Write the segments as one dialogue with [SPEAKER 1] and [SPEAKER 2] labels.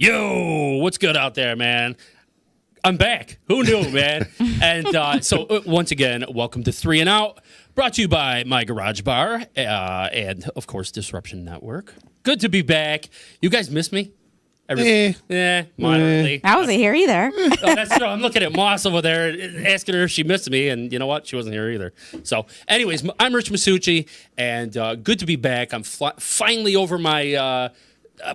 [SPEAKER 1] Yo, what's good out there, man? I'm back. Who knew, man? And so once again, welcome to 3 and Out, brought to you by My Garage Bar and, of course, Disruption Network. Good to be back. You guys miss me? Moderately.
[SPEAKER 2] I wasn't here either.
[SPEAKER 1] Oh, that's true. I'm looking at Moss over there, asking her if she missed me, and you know what? She wasn't here either. So, anyways, I'm Rich Masucci, and good to be back. I'm finally over my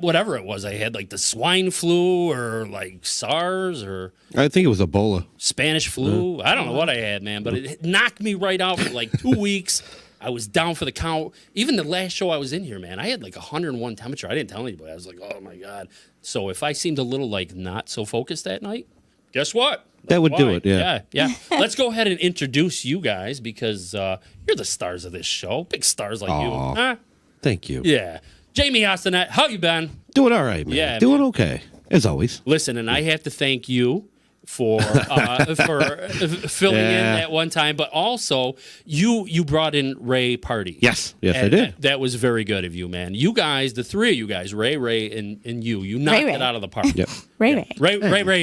[SPEAKER 1] whatever it was I had, like the swine flu or like SARS or
[SPEAKER 3] I think it was Ebola.
[SPEAKER 1] Spanish flu. I don't know what I had, man, but it knocked me right out for like 2 weeks. I was down for the count. Even the last show I was in here, man, I had like 101 temperature. I didn't tell anybody. I was like, oh my God. So if I seemed a little like not so focused that night, guess what?
[SPEAKER 3] That would do it, yeah.
[SPEAKER 1] Yeah. Let's go ahead and introduce you guys because you're the stars of this show. Big stars like you. Huh?
[SPEAKER 3] Thank you.
[SPEAKER 1] Yeah. Jamie Hostinet, how you been?
[SPEAKER 3] Doing all right, man.
[SPEAKER 1] Yeah,
[SPEAKER 3] Doing
[SPEAKER 1] man.
[SPEAKER 3] okay, as always.
[SPEAKER 1] Listen, and I have to thank you for filling in that one time, but also you brought in Ray Party.
[SPEAKER 3] Yes, I
[SPEAKER 1] And
[SPEAKER 3] did.
[SPEAKER 1] That was very good of you, man. You guys, the three of you guys, Ray, and you knocked
[SPEAKER 2] Ray.
[SPEAKER 1] it out of the park.
[SPEAKER 3] Yep.
[SPEAKER 1] Ray,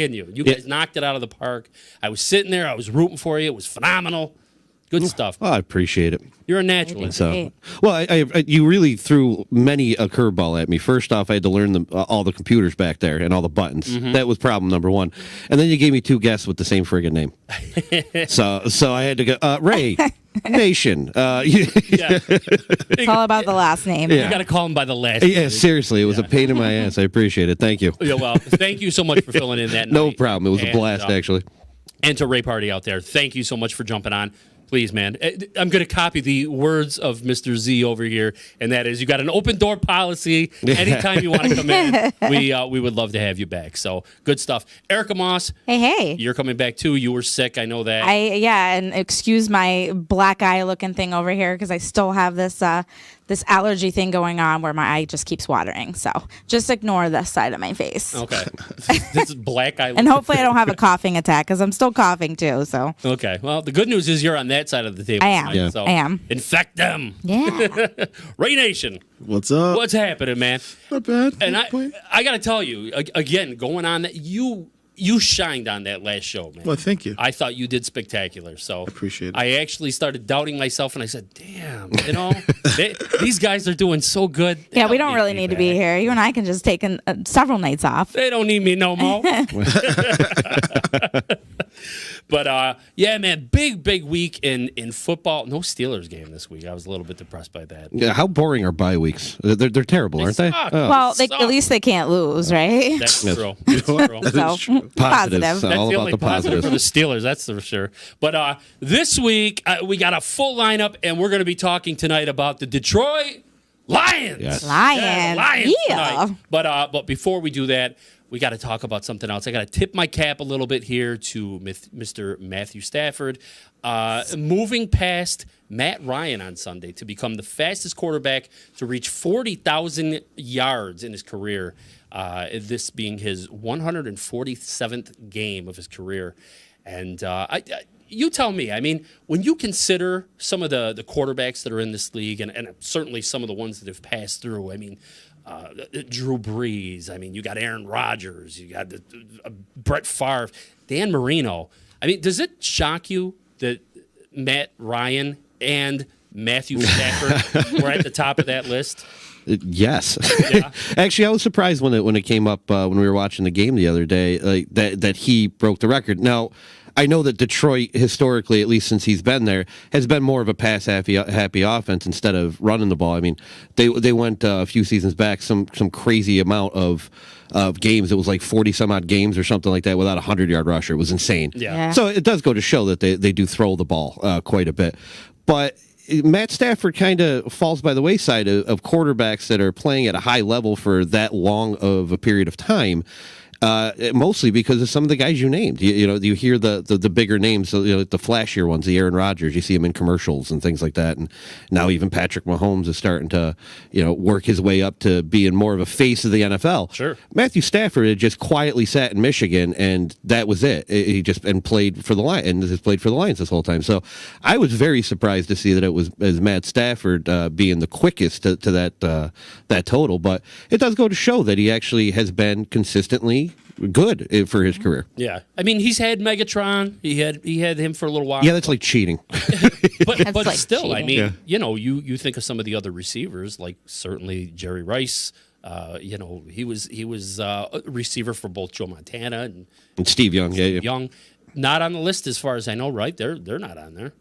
[SPEAKER 1] and you. You guys knocked it out of the park. I was sitting there. I was rooting for you. It was phenomenal. Good stuff.
[SPEAKER 3] Well, I appreciate it.
[SPEAKER 1] You're a naturalist.
[SPEAKER 3] So, well, you really threw many a curveball at me. First off, I had to learn all the computers back there and all the buttons.
[SPEAKER 1] Mm-hmm.
[SPEAKER 3] That was problem number one. And then you gave me two guests with the same friggin' name. so I had to go, Ray, Nation.
[SPEAKER 1] Yeah.
[SPEAKER 2] It's all about the last name.
[SPEAKER 1] You got to call him by the last
[SPEAKER 3] Yeah,
[SPEAKER 1] name.
[SPEAKER 3] seriously, it was a pain in my ass. I appreciate it. Thank you.
[SPEAKER 1] Yeah, well, thank you so much for filling in that
[SPEAKER 3] No
[SPEAKER 1] night.
[SPEAKER 3] problem. It was a blast, actually.
[SPEAKER 1] And to Ray Party out there, thank you so much for jumping on. Please, man. I'm going to copy the words of Mr. Z over here, and that is, you got an open door policy. Anytime you want to come in, we would love to have you back. So good stuff. Erica Moss,
[SPEAKER 2] Hey.
[SPEAKER 1] you're coming back too. You were sick. I know that.
[SPEAKER 2] And excuse my black eye looking thing over here because I still have this this allergy thing going on where my eye just keeps watering. So just ignore this side of my face.
[SPEAKER 1] Okay. This is black eye.
[SPEAKER 2] And hopefully I don't have a coughing attack because I'm still coughing too. So
[SPEAKER 1] Okay. Well, the good news is you're on that side of the table.
[SPEAKER 2] I am.
[SPEAKER 1] tonight,
[SPEAKER 2] Yeah.
[SPEAKER 1] So
[SPEAKER 2] I am.
[SPEAKER 1] Infect them.
[SPEAKER 2] yeah.
[SPEAKER 1] Ray Nation.
[SPEAKER 4] What's up?
[SPEAKER 1] What's happening, man?
[SPEAKER 4] Not bad.
[SPEAKER 1] And
[SPEAKER 4] Not quite.
[SPEAKER 1] I got to tell you, again, going on that, you shined on that last show, man.
[SPEAKER 4] Well, thank you.
[SPEAKER 1] I thought you did spectacular. So
[SPEAKER 4] Appreciate it.
[SPEAKER 1] I actually started doubting myself, and I said, "Damn, these guys are doing so good." They
[SPEAKER 2] Yeah, we don't really need to be
[SPEAKER 1] back.
[SPEAKER 2] here. You and I can just take several nights off.
[SPEAKER 1] They don't need me no more. But yeah, man, big week in football. No Steelers game this week. I was a little bit depressed by that.
[SPEAKER 3] Yeah, how boring are bye weeks? They're terrible, aren't they?
[SPEAKER 1] suck.
[SPEAKER 3] Oh.
[SPEAKER 2] Well,
[SPEAKER 1] Suck.
[SPEAKER 2] at least they can't lose, right?
[SPEAKER 1] That's
[SPEAKER 3] Yes.
[SPEAKER 1] true. That's true.
[SPEAKER 2] So
[SPEAKER 3] Positives.
[SPEAKER 2] positive.
[SPEAKER 1] That's
[SPEAKER 3] all
[SPEAKER 1] the
[SPEAKER 3] about
[SPEAKER 1] only
[SPEAKER 3] the
[SPEAKER 1] positive for the
[SPEAKER 3] positives.
[SPEAKER 1] Steelers, that's for sure. But this week, we got a full lineup, and we're going to be talking tonight about the Detroit Lions.
[SPEAKER 3] Yes.
[SPEAKER 2] Lions.
[SPEAKER 1] Yeah, the Lions
[SPEAKER 2] Yeah.
[SPEAKER 1] tonight. But before we do that, we got to talk about something else. I got to tip my cap a little bit here to Mr. Matthew Stafford. Moving past Matt Ryan on Sunday to become the fastest quarterback to reach 40,000 yards in his career, this being his 147th game of his career. And you tell me, I mean, when you consider some of the quarterbacks that are in this league, and certainly some of the ones that have passed through, I mean, Drew Brees, I mean, you got Aaron Rodgers, you got Brett Favre, Dan Marino. I mean, does it shock you that Matt Ryan and Matthew Stafford were at the top of that list?
[SPEAKER 3] Yes.
[SPEAKER 1] Yeah.
[SPEAKER 3] Actually, I was surprised when it came up when we were watching the game the other day, like that he broke the record. Now, I know that Detroit, historically, at least since he's been there, has been more of a pass-happy offense instead of running the ball. I mean, they went a few seasons back some crazy amount of games. It was like 40-some-odd games or something like that without a 100-yard rusher. It was insane.
[SPEAKER 1] Yeah.
[SPEAKER 3] So it does go to show that they do throw the ball quite a bit. But Matt Stafford kind of falls by the wayside of quarterbacks that are playing at a high level for that long of a period of time. Mostly because of some of the guys you named. You hear the bigger names, the flashier ones, the Aaron Rodgers. You see him in commercials and things like that. And now even Patrick Mahomes is starting to, work his way up to being more of a face of the NFL.
[SPEAKER 1] Sure.
[SPEAKER 3] Matthew Stafford had just quietly sat in Michigan, and that was it. He just played for the Lions, and has played for the Lions this whole time. So I was very surprised to see that it was as Matt Stafford being the quickest to that total. But it does go to show that he actually has been consistently good for his career.
[SPEAKER 1] Yeah, I mean, he's had Megatron. He had him for a little while.
[SPEAKER 3] Yeah, that's like cheating.
[SPEAKER 1] but
[SPEAKER 2] like
[SPEAKER 1] still, I
[SPEAKER 2] cheating.
[SPEAKER 1] mean, you think of some of the other receivers, like certainly Jerry Rice. He was a receiver for both Joe Montana and
[SPEAKER 3] Steve Young. Yeah.
[SPEAKER 1] Young. Not on the list as far as I know, right? They're not on there,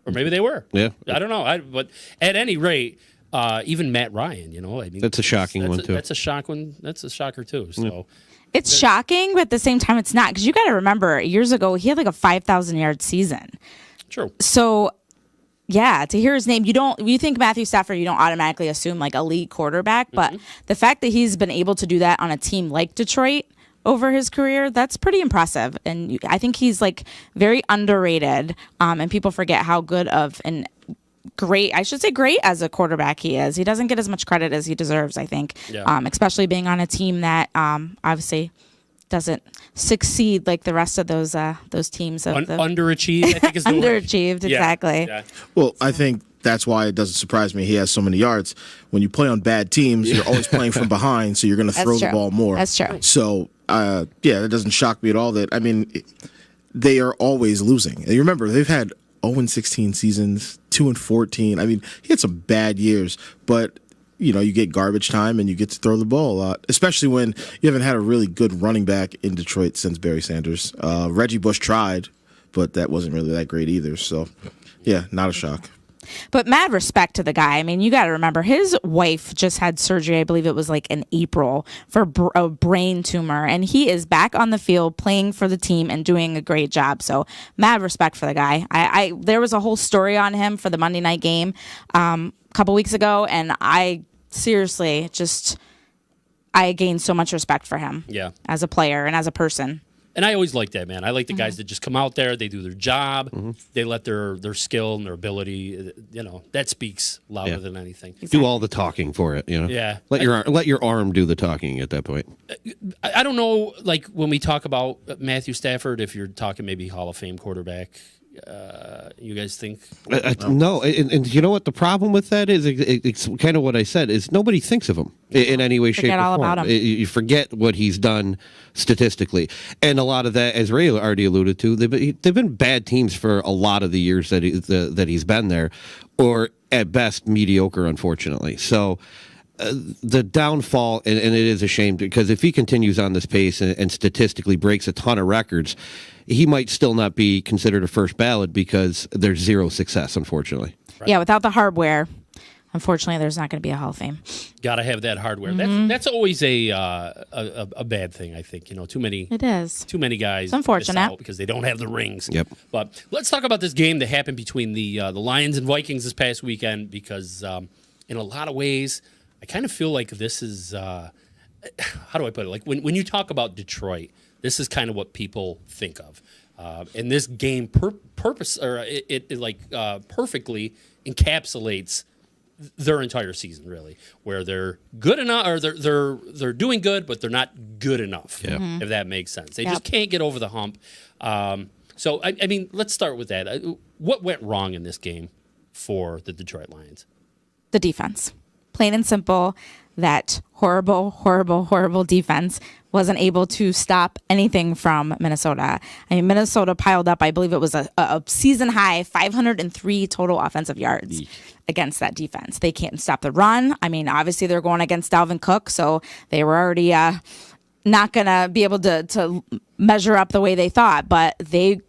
[SPEAKER 1] or maybe they were.
[SPEAKER 3] Yeah.
[SPEAKER 1] I don't know. But at any rate, even Matt Ryan. I mean,
[SPEAKER 3] That's a shocking one, too.
[SPEAKER 1] That's a shock one. That's a shocker too. So.
[SPEAKER 2] It's shocking, but at the same time, it's not, because you got to remember, years ago he had like a 5,000-yard season.
[SPEAKER 1] True.
[SPEAKER 2] So, yeah, to hear his name, you think Matthew Stafford, you don't automatically assume like elite quarterback, but the fact that he's been able to do that on a team like Detroit over his career, that's pretty impressive. And I think he's like very underrated, and people forget how good of an great as a quarterback he is. He doesn't get as much credit as he deserves, I think, especially being on a team that obviously doesn't succeed like the rest of those teams.
[SPEAKER 1] Underachieved, I think is the word.
[SPEAKER 2] Underachieved, exactly.
[SPEAKER 1] Yeah.
[SPEAKER 4] Well, I think that's why it doesn't surprise me he has so many yards. When you play on bad teams, you're always playing from behind, so you're going to throw the ball more.
[SPEAKER 2] That's true.
[SPEAKER 4] So, it doesn't shock me at all that, they are always losing. And you remember, they've had 0-16 seasons, 2-14. I mean, he had some bad years, but you get garbage time and you get to throw the ball a lot, especially when you haven't had a really good running back in Detroit since Barry Sanders. Reggie Bush tried, but that wasn't really that great either. So, yeah, not a shock.
[SPEAKER 2] But mad respect to the guy. I mean, you got to remember, his wife just had surgery, I believe it was like in April, for a brain tumor. And he is back on the field playing for the team and doing a great job. So mad respect for the guy. There was a whole story on him for the Monday night game a couple weeks ago. And I seriously I gained so much respect for him as a player and as a person.
[SPEAKER 1] And I always like that, man. I like the guys that just come out there, they do their job, they let their skill and their ability, that speaks louder than anything.
[SPEAKER 3] Do all the talking for it,
[SPEAKER 1] Yeah.
[SPEAKER 3] Let your arm do the talking at that point.
[SPEAKER 1] I don't know, like when we talk about Matthew Stafford, if you're talking maybe Hall of Fame quarterback, you guys think?
[SPEAKER 3] No, and you know what the problem with that is? It's kind of what I said, is nobody thinks of him in any way, shape, or
[SPEAKER 2] all
[SPEAKER 3] form.
[SPEAKER 2] about him.
[SPEAKER 3] You forget what he's done statistically. And a lot of that, as Ray already alluded to, they've been bad teams for a lot of the years that he's been there, or at best mediocre, unfortunately. So the downfall, and it is a shame, because if he continues on this pace and statistically breaks a ton of records, he might still not be considered a first ballot because there's zero success, unfortunately.
[SPEAKER 2] Right. Yeah, without the hardware, unfortunately, there's not going to be a Hall of Fame.
[SPEAKER 1] Got to have that hardware. That's always a bad thing, I think. Too many.
[SPEAKER 2] It is.
[SPEAKER 1] Too many guys.
[SPEAKER 2] It's unfortunate
[SPEAKER 1] miss out because they don't have the rings.
[SPEAKER 3] Yep.
[SPEAKER 1] But let's talk about this game that happened between the Lions and Vikings this past weekend, because in a lot of ways, I kind of feel like this is how do I put it? Like when you talk about Detroit, this is kind of what people think of. And this game perfectly encapsulates their entire season, really, where they're good enough, or they're doing good, but they're not good enough.
[SPEAKER 3] Yeah.
[SPEAKER 1] If that makes sense, they just can't get over the hump. So I mean, let's start with that. What went wrong in this game for the Detroit Lions?
[SPEAKER 2] The defense. Plain and simple, that horrible, horrible, horrible defense wasn't able to stop anything from Minnesota. I mean, Minnesota piled up, I believe it was a season high 503 total offensive yards against that defense. They can't stop the run. I mean, obviously they're going against Dalvin Cook, so they were already not going to be able to measure up the way they thought, but they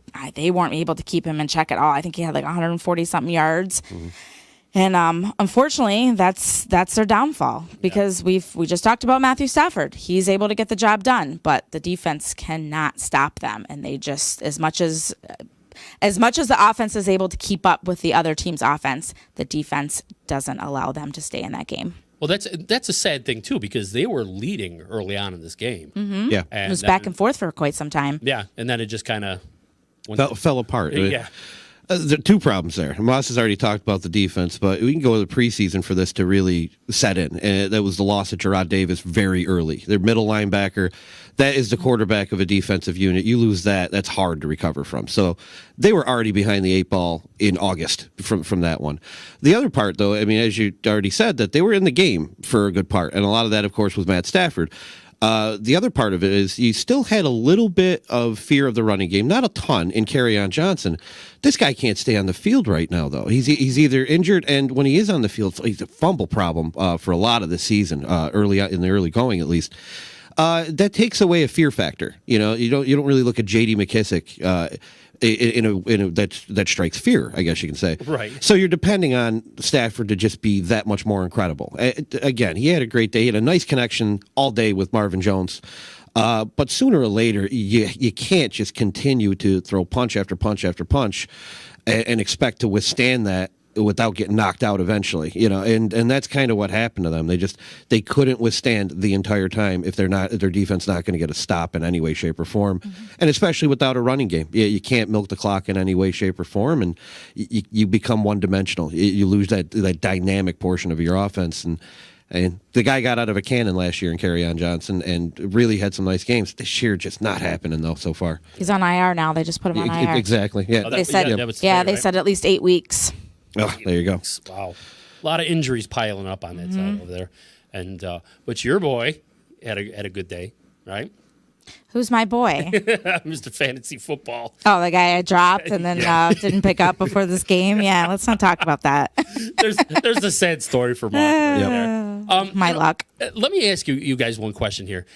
[SPEAKER 2] weren't able to keep him in check at all. I think he had like 140 something yards. Mm-hmm. And unfortunately, that's their downfall, because we just talked about Matthew Stafford. He's able to get the job done, but the defense cannot stop them. And they just, as much as the offense is able to keep up with the other team's offense, the defense doesn't allow them to stay in that game.
[SPEAKER 1] Well, that's a sad thing too because they were leading early on in this game.
[SPEAKER 3] Yeah,
[SPEAKER 2] It was back and forth for quite some time.
[SPEAKER 1] Yeah, and then it just kind of
[SPEAKER 3] fell apart.
[SPEAKER 1] Yeah.
[SPEAKER 3] There are two problems there. Moss has already talked about the defense, but we can go to the preseason for this to really set in. And that was the loss of Gerard Davis very early. Their middle linebacker, that is the quarterback of a defensive unit. You lose that, that's hard to recover from. So they were already behind the 8 ball in August from that one. The other part, though, I mean, as you already said, that they were in the game for a good part. And a lot of that, of course, was Matt Stafford. The other part of it is you still had a little bit of fear of the running game, not a ton in Kerryon Johnson. This guy can't stay on the field right now, though. He's either injured, and when he is on the field, he's a fumble problem for a lot of the season, in the early going at least. That takes away a fear factor. You know, you don't really look at J.D. McKissick that strikes fear, I guess you can say.
[SPEAKER 1] Right.
[SPEAKER 3] So you're depending on Stafford to just be that much more incredible. Again, he had a great day. He had a nice connection all day with Marvin Jones. But sooner or later, you can't just continue to throw punch after punch after punch and expect to withstand that without getting knocked out eventually, you know, and that's kind of what happened to them. They couldn't withstand the entire time if their defense not going to get a stop in any way, shape, or form, and especially without a running game, you can't milk the clock in any way, shape, or form, and you become one dimensional. You lose that dynamic portion of your offense, and the guy got out of a cannon last year in Kerryon Johnson and really had some nice games. This year just not happening though so far.
[SPEAKER 2] He's on IR now. They just put him on IR.
[SPEAKER 3] Exactly. Yeah.
[SPEAKER 1] Oh,
[SPEAKER 2] They said,
[SPEAKER 1] that was today,
[SPEAKER 2] they
[SPEAKER 1] right?
[SPEAKER 2] said at least 8 weeks.
[SPEAKER 3] Oh, there you go.
[SPEAKER 1] Wow, a lot of injuries piling up on that side over there, and but your boy had a good day, right?
[SPEAKER 2] Who's my boy?
[SPEAKER 1] Mr. Fantasy Football.
[SPEAKER 2] Oh, the guy I dropped and then didn't pick up before this game. Yeah, let's not talk about that.
[SPEAKER 1] There's a sad story for Mark right there.
[SPEAKER 2] My luck.
[SPEAKER 1] Let me ask you guys one question here.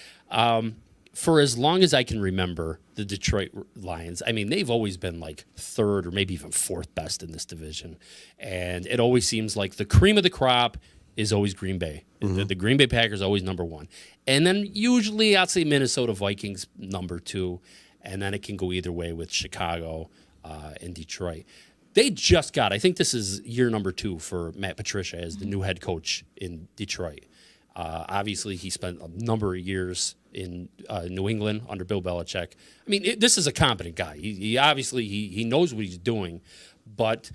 [SPEAKER 1] For as long as I can remember, the Detroit Lions, I mean, they've always been like third or maybe even fourth best in this division. And it always seems like the cream of the crop is always Green Bay. The Green Bay Packers always number one. And then usually I'd say Minnesota Vikings number two. And then it can go either way with Chicago and Detroit. They just got, I think this is year number 2 for Matt Patricia as the new head coach in Detroit. Obviously, he spent a number of years in New England under Bill Belichick. I mean, this is a competent guy. He obviously he knows what he's doing, but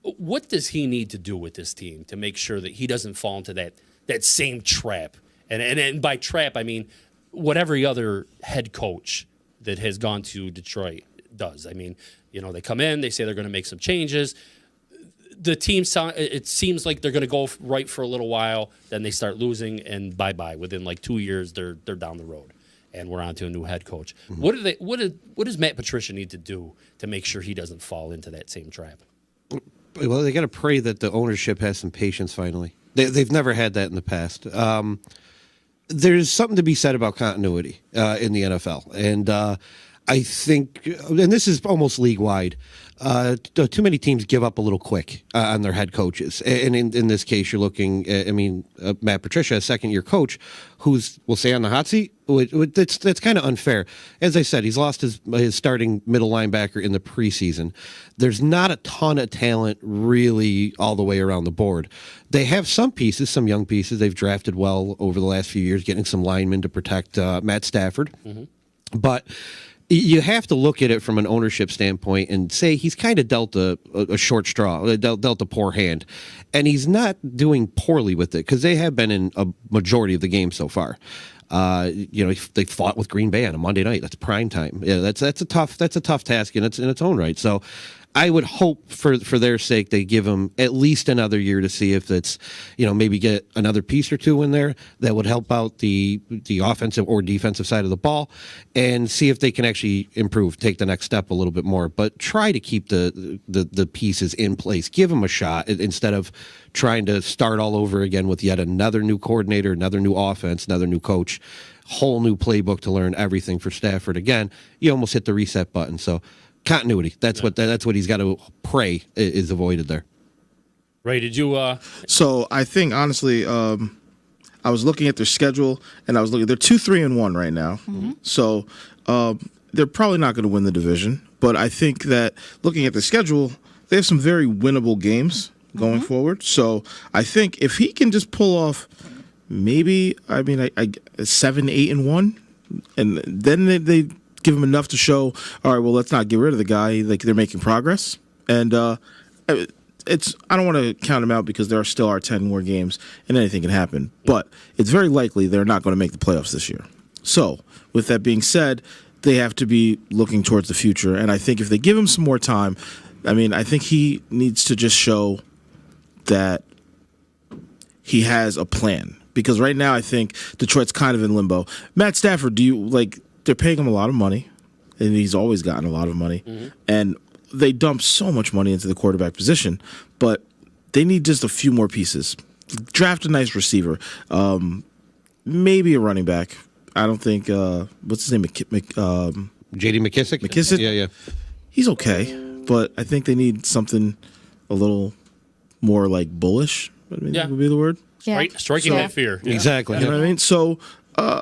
[SPEAKER 1] what does he need to do with this team to make sure that he doesn't fall into that same trap? And by trap, I mean what every other head coach that has gone to Detroit does. I mean, you know, they come in, they say they're going to make some changes. The team, it seems like they're going to go right for a little while, then they start losing, and bye-bye. Within like 2 years, they're down the road, and we're on to a new head coach. What does Matt Patricia need to do to make sure he doesn't fall into that same trap?
[SPEAKER 3] Well, they got to pray that the ownership has some patience finally. They've never had that in the past. There's something to be said about continuity in the NFL, and I think, and this is almost league-wide, too many teams give up a little quick on their head coaches. And in this case, you're looking at, Matt Patricia, a second-year coach, who's, we'll say, on the hot seat. That's kind of unfair. As I said, he's lost his starting middle linebacker in the preseason. There's not a ton of talent really all the way around the board. They have some pieces, some young pieces. They've drafted well over the last few years, getting some linemen to protect Matt Stafford. But you have to look at it from an ownership standpoint and say he's kind of dealt a short straw, dealt a poor hand. And he's not doing poorly with it because they have been in a majority of the game so far. They fought with Green Bay on a Monday night. That's prime time. Yeah, that's a tough task in its own right. So I would hope for their sake they give him at least another year to see if it's, maybe get another piece or two in there that would help out the offensive or defensive side of the ball and see if they can actually improve, take the next step a little bit more. But try to keep the pieces in place. Give them a shot instead of trying to start all over again with yet another new coordinator, another new offense, another new coach, whole new playbook to learn everything for Stafford. Again, you almost hit the reset button. So continuity. That's what he's got to pray is avoided there.
[SPEAKER 1] Ray, did you?
[SPEAKER 4] So I think honestly, I was looking at their schedule, and they're 2-3-1 right now. So they're probably not going to win the division. But I think that looking at the schedule, they have some very winnable games. going forward. So I think if he can just pull off maybe, I 7-8-1, and then they give him enough to show, all right, well, let's not get rid of the guy. Like, they're making progress. And it's, I don't want to count him out because there still are 10 more games and anything can happen. But it's very likely they're not going to make the playoffs this year. So with that being said, they have to be looking towards the future. And I think if they give him some more time, I think he needs to just show that he has a plan. Because right now I think Detroit's kind of in limbo. Matt Stafford, they're paying him a lot of money, and he's always gotten a lot of money. And they dump so much money into the quarterback position, but they need just a few more pieces. Draft a nice receiver, maybe a running back. I don't think what's his name,
[SPEAKER 3] J.D. McKissick.
[SPEAKER 4] McKissick?
[SPEAKER 3] Yeah.
[SPEAKER 4] He's okay, but I think they need something a little more like bullish.
[SPEAKER 1] Yeah.
[SPEAKER 4] Would be the word.
[SPEAKER 2] Yeah.
[SPEAKER 1] Striking that fear. Yeah.
[SPEAKER 3] Exactly.
[SPEAKER 4] You know what I mean? So I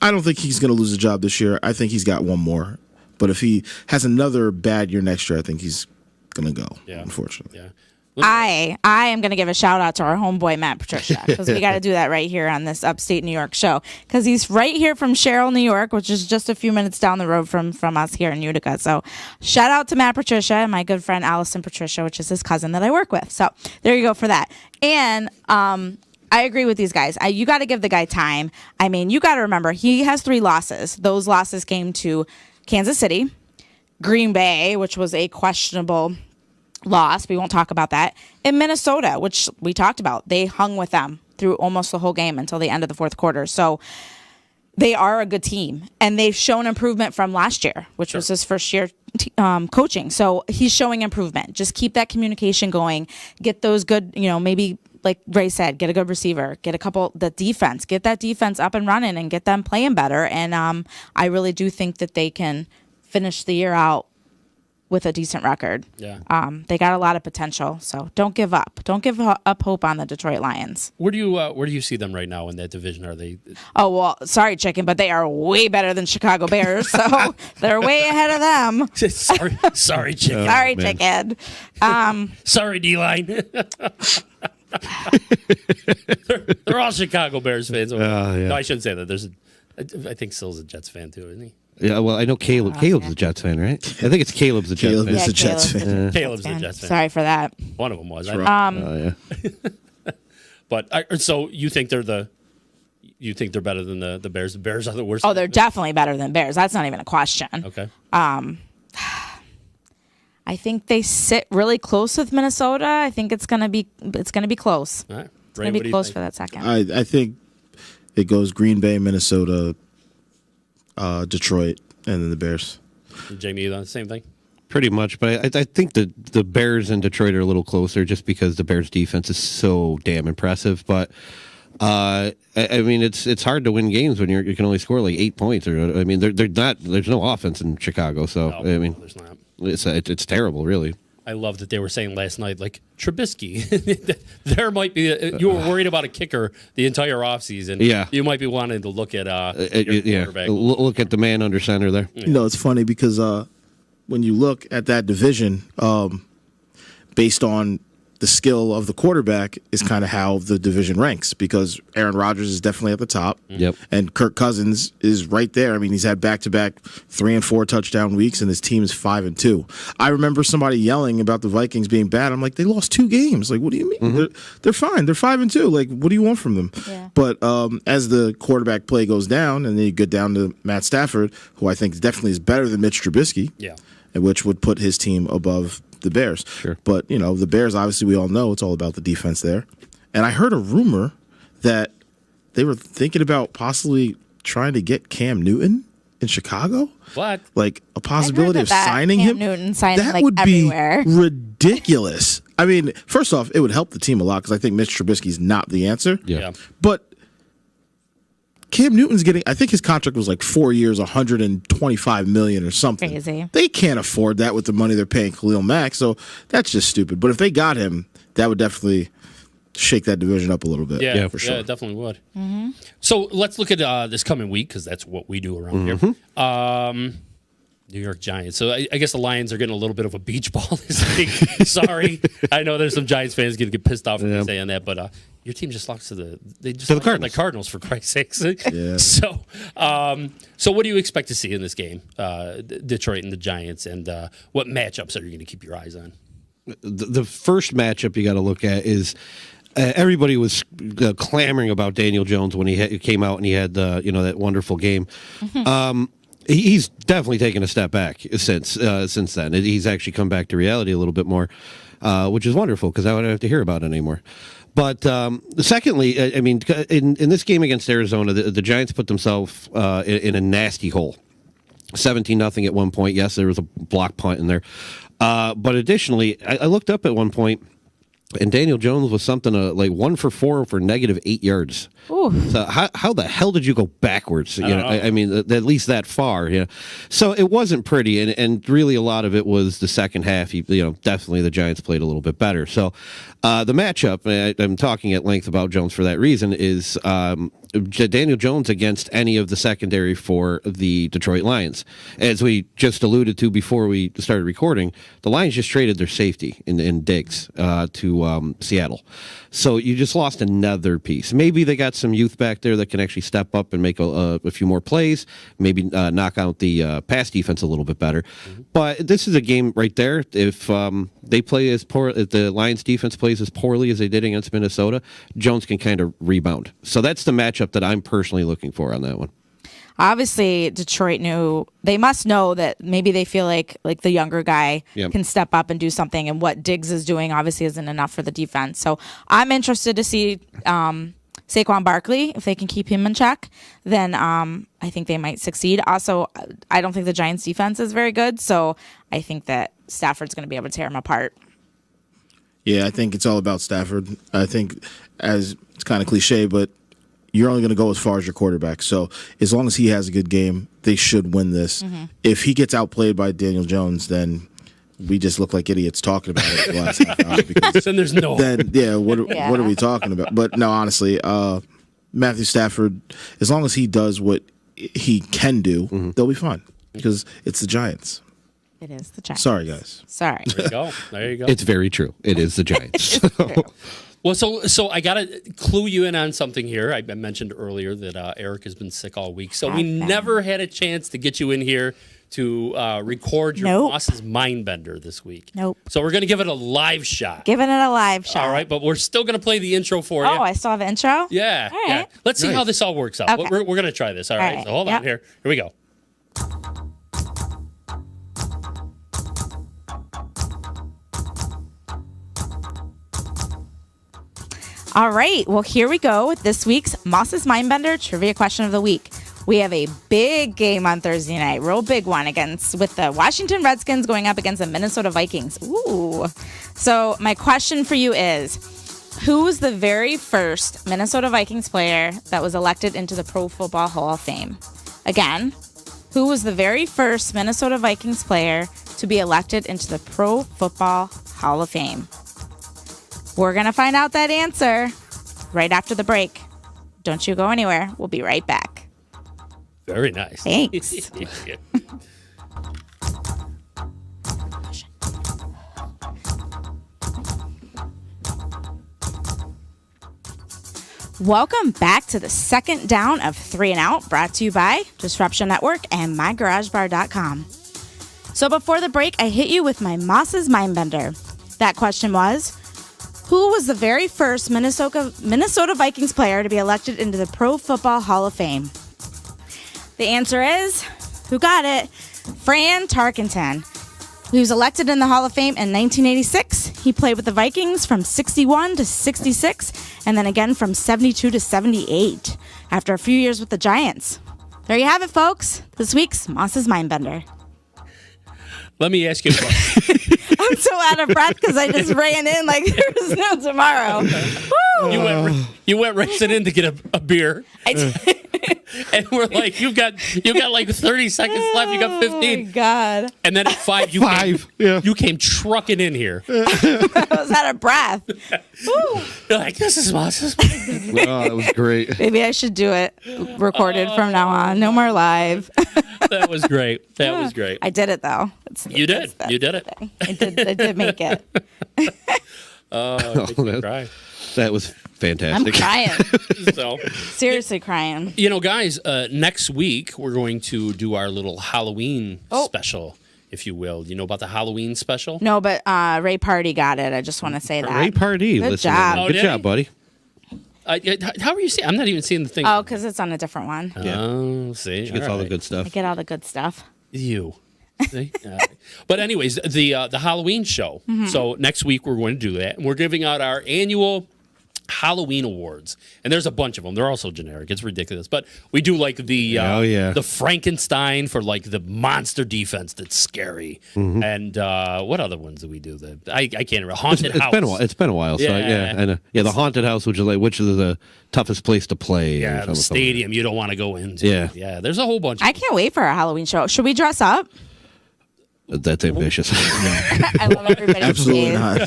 [SPEAKER 4] don't think he's going to lose a job this year. I think he's got one more. But if he has another bad year next year, I think he's going to go, unfortunately.
[SPEAKER 1] Yeah.
[SPEAKER 2] I am going to give a shout out to our homeboy Matt Patricia, because we got to do that right here on this upstate New York show, because he's right here from Sherrill, New York, which is just a few minutes down the road from us here in Utica. So shout out to Matt Patricia and my good friend Allison Patricia, which is his cousin that I work with. So there you go for that. And I agree with these guys. You got to give the guy time. You got to remember, he has 3 losses. Those losses came to Kansas City, Green Bay, which was a questionable loss. We won't talk about that. In Minnesota, which we talked about, they hung with them through almost the whole game until the end of the fourth quarter. So they are a good team, and they've shown improvement from last year, which was his first year coaching. So he's showing improvement. Just keep that communication going. Get those good, maybe like Ray said, get a good receiver, get get that defense up and running and get them playing better. And I really do think that they can finish the year out with a decent record.
[SPEAKER 1] Yeah.
[SPEAKER 2] They got a lot of potential, so don't give up. Don't give up hope on the Detroit Lions.
[SPEAKER 1] Where do you see them right now in that division? Are they?
[SPEAKER 2] Oh, well, sorry, Chicken, but they are way better than Chicago Bears, so they're way ahead of them.
[SPEAKER 1] sorry, Chicken.
[SPEAKER 2] Sorry,
[SPEAKER 3] man.
[SPEAKER 2] Chicken.
[SPEAKER 1] Sorry, D-line. they're all Chicago Bears fans.
[SPEAKER 3] Yeah.
[SPEAKER 1] No, I shouldn't say that. I think Sill's a Jets fan too, isn't he?
[SPEAKER 3] Yeah, well, I know Caleb. Caleb's a Jets fan, right? I think it's Caleb's a Jets
[SPEAKER 4] Caleb
[SPEAKER 3] fan.
[SPEAKER 4] is a Jets fan.
[SPEAKER 1] Caleb's a Jets fan.
[SPEAKER 2] Sorry for that.
[SPEAKER 1] One of them was.
[SPEAKER 3] Oh, yeah.
[SPEAKER 1] But so you think they're better than the Bears? The Bears are the worst.
[SPEAKER 2] Oh, they're definitely better than Bears. That's not even a question.
[SPEAKER 1] Okay.
[SPEAKER 2] I think they sit really close with Minnesota. I think it's gonna be close.
[SPEAKER 1] All right.
[SPEAKER 2] It's gonna be close for that second.
[SPEAKER 4] I think it goes Green Bay, Minnesota, Detroit, and then the Bears.
[SPEAKER 1] Jamie, you on the same thing?
[SPEAKER 3] Pretty much, but I think the Bears and Detroit are a little closer just because the Bears' defense is so damn impressive. But it's hard to win games when you can only score like 8 points. Or they're not. There's no offense in Chicago, so
[SPEAKER 1] No, there's not.
[SPEAKER 3] it's terrible, really.
[SPEAKER 1] I love that they were saying last night, like, Trubisky. There might be you were worried about a kicker the entire offseason.
[SPEAKER 3] Yeah.
[SPEAKER 1] You might be wanting to look at your quarterback.
[SPEAKER 3] Look at the man under center there.
[SPEAKER 4] It's funny because when you look at that division, based on the skill of the quarterback is kind of how the division ranks, because Aaron Rodgers is definitely at the top.
[SPEAKER 3] Yep.
[SPEAKER 4] And Kirk Cousins is right there. He's had back-to-back 3 and 4 touchdown weeks, and his team is 5-2. I remember somebody yelling about the Vikings being bad. I'm like, they lost 2 games. Like, what do you mean?
[SPEAKER 3] Mm-hmm.
[SPEAKER 4] They're fine. They're 5-2. Like, what do you want from them?
[SPEAKER 2] Yeah.
[SPEAKER 4] But as the quarterback play goes down, and then you get down to Matt Stafford, who I think definitely is better than Mitch Trubisky,
[SPEAKER 1] Yeah.
[SPEAKER 4] which would put his team above the Bears.
[SPEAKER 3] Sure.
[SPEAKER 4] But, the Bears, obviously, we all know it's all about the defense there. And I heard a rumor that they were thinking about possibly trying to get Cam Newton in Chicago.
[SPEAKER 1] What?
[SPEAKER 4] Like a possibility of signing
[SPEAKER 2] Cam
[SPEAKER 4] him.
[SPEAKER 2] Newton signing,
[SPEAKER 4] that
[SPEAKER 2] like,
[SPEAKER 4] would
[SPEAKER 2] everywhere.
[SPEAKER 4] be ridiculous. First off, it would help the team a lot because I think Mitch Trubisky's not the answer.
[SPEAKER 3] Yeah.
[SPEAKER 4] But Cam Newton's getting, I think his contract was like 4 years, $125 million or something.
[SPEAKER 2] Crazy.
[SPEAKER 4] They can't afford that with the money they're paying Khalil Mack, so that's just stupid. But if they got him, that would definitely shake that division up a little bit.
[SPEAKER 1] Yeah,
[SPEAKER 4] for sure.
[SPEAKER 1] Yeah, it definitely would. Mm-hmm. So let's look at this coming week, because that's what we do around here. New York Giants. So I guess the Lions are getting a little bit of a beach ball this week. Sorry, I know there's some Giants fans going to get pissed off at me saying that, but your team just lost to the Cardinals for Christ's sakes.
[SPEAKER 4] Yeah.
[SPEAKER 1] So what do you expect to see in this game, Detroit and the Giants, and what matchups are you going to keep your eyes on?
[SPEAKER 3] The first matchup you got to look at is everybody was clamoring about Daniel Jones when he came out and he had that wonderful game. He's definitely taken a step back since then. He's actually come back to reality a little bit more, which is wonderful because I wouldn't have to hear about it anymore. But secondly, I mean, in this game against Arizona, the Giants put themselves in a nasty hole. 17-0 at one point. Yes, there was a block punt in there. But additionally, I looked up at one point, and Daniel Jones was something like 1 for 4 for negative 8 yards.
[SPEAKER 2] Ooh.
[SPEAKER 3] So how the hell did you go backwards? I mean, at least that far. So it wasn't pretty, and really a lot of it was the second half. Definitely the Giants played a little bit better. So the matchup, I'm talking at length about Jones for that reason, is Daniel Jones against any of the secondary for the Detroit Lions. As we just alluded to before we started recording, the Lions just traded their safety in Diggs to Seattle. So you just lost another piece. Maybe they got some youth back there that can actually step up and make a few more plays, maybe knock out the pass defense a little bit better. Mm-hmm. But this is a game right there. If they play as poor, if the Lions defense plays as poorly as they did against Minnesota, Jones can kind of rebound. So that's the matchup that I'm personally looking for on that one.
[SPEAKER 2] Obviously, Detroit they must know that maybe they feel like the younger guy can step up and do something, and what Diggs is doing obviously isn't enough for the defense. So I'm interested to see Saquon Barkley. If they can keep him in check, then I think they might succeed. Also, I don't think the Giants defense is very good, so I think that Stafford's going to be able to tear him apart.
[SPEAKER 4] Yeah, I think it's all about Stafford. I think, as it's kind of cliche, but you're only going to go as far as your quarterback. So as long as he has a good game, they should win this. Mm-hmm. If he gets outplayed by Daniel Jones, then we just look like idiots talking about it the last half hour. Because
[SPEAKER 1] then there's no.
[SPEAKER 4] Then what are we talking about? But no, honestly, Matthew Stafford, as long as he does what he can do, mm-hmm. they'll be fine because it's the Giants.
[SPEAKER 2] It is the Giants.
[SPEAKER 4] Sorry, guys.
[SPEAKER 2] Sorry.
[SPEAKER 1] There you go.
[SPEAKER 3] It's very true. It is the Giants.
[SPEAKER 1] Well, so I got to clue you in on something here. I mentioned earlier that Eric has been sick all week, so we never had a chance to get you in here to record your boss's mind bender this week.
[SPEAKER 2] Nope.
[SPEAKER 1] So we're going to give it a live shot.
[SPEAKER 2] Giving it a live shot.
[SPEAKER 1] All right, but we're still going to play the intro for you.
[SPEAKER 2] Oh, I still have an intro?
[SPEAKER 1] Yeah.
[SPEAKER 2] All right.
[SPEAKER 1] Yeah. Let's see how this all works out.
[SPEAKER 2] Okay.
[SPEAKER 1] We're going to try this. All right. So hold on here. Here we go.
[SPEAKER 2] All right, well, here we go with this week's Moss's Mindbender Trivia Question of the Week. We have a big game on Thursday night, real big one, with the Washington Redskins going up against the Minnesota Vikings. Ooh. So my question for you is, who was the very first Minnesota Vikings player that was elected into the Pro Football Hall of Fame? Again, who was the very first Minnesota Vikings player to be elected into the Pro Football Hall of Fame? We're going to find out that answer right after the break. Don't you go anywhere. We'll be right back.
[SPEAKER 1] Very nice.
[SPEAKER 2] Thanks. Welcome back to the second down of 3 and Out, brought to you by Disruption Network and MyGarageBar.com. So before the break, I hit you with my Moss's Mindbender. That question was, who was the very first Minnesota Vikings player to be elected into the Pro Football Hall of Fame? The answer is, who got it? Fran Tarkenton. He was elected in the Hall of Fame in 1986. He played with the Vikings from 61 to 66, and then again from 72 to 78, after a few years with the Giants. There you have it, folks. This week's Moss's Mindbender.
[SPEAKER 1] Let me ask you a question.
[SPEAKER 2] I'm so out of breath because I just ran in like there was no tomorrow.
[SPEAKER 1] You went racing in to get a beer.
[SPEAKER 2] I did.
[SPEAKER 1] And we're like, you got like 30 seconds left. You got 15.
[SPEAKER 2] Oh my God.
[SPEAKER 1] And then at 5, you came trucking in here.
[SPEAKER 2] I was out of breath.
[SPEAKER 1] You're like, this is Moss's.
[SPEAKER 3] Oh, that was great.
[SPEAKER 2] Maybe I should do it recorded from now on. No more live.
[SPEAKER 1] That was great. That was great.
[SPEAKER 2] I did it though.
[SPEAKER 1] You did. You did it.
[SPEAKER 2] I did make it.
[SPEAKER 1] Oh, it makes me cry.
[SPEAKER 3] That was
[SPEAKER 2] I'm
[SPEAKER 3] fantastic.
[SPEAKER 2] crying.
[SPEAKER 1] So,
[SPEAKER 2] Seriously crying.
[SPEAKER 1] guys, next week we're going to do our little Halloween special, if you will. You know about the Halloween special?
[SPEAKER 2] No, but Ray Party got it. I just want to say that.
[SPEAKER 3] Ray Party,
[SPEAKER 2] Good
[SPEAKER 3] listen.
[SPEAKER 2] job.
[SPEAKER 1] Oh,
[SPEAKER 3] Good
[SPEAKER 1] did
[SPEAKER 3] job,
[SPEAKER 1] he?
[SPEAKER 3] buddy.
[SPEAKER 1] How are you seeing? I'm not even seeing the thing.
[SPEAKER 2] Oh, because it's on a different one.
[SPEAKER 1] Oh, see,
[SPEAKER 3] She gets all the good
[SPEAKER 2] I
[SPEAKER 3] stuff.
[SPEAKER 2] get all the good stuff.
[SPEAKER 1] You. See? All right. But anyways, the Halloween show.
[SPEAKER 2] Mm-hmm.
[SPEAKER 1] So next week we're going to do that, and we're giving out our annual Halloween awards, and there's a bunch of them. They're also generic. It's ridiculous, but we do like the the Frankenstein for like the monster defense that's scary, and what other ones do we do? I can't remember. Haunted
[SPEAKER 3] It's
[SPEAKER 1] house.
[SPEAKER 3] been a while. It's been a while. So
[SPEAKER 1] Yeah.
[SPEAKER 3] and the haunted house, which is the toughest place to play. or
[SPEAKER 1] Yeah, the
[SPEAKER 3] something.
[SPEAKER 1] stadium you don't want to go into.
[SPEAKER 3] Yeah.
[SPEAKER 1] yeah. There's a whole bunch.
[SPEAKER 2] I can't wait for a Halloween show. Should we dress up?
[SPEAKER 3] That's ambitious.
[SPEAKER 2] I love everybody.
[SPEAKER 4] Absolutely not.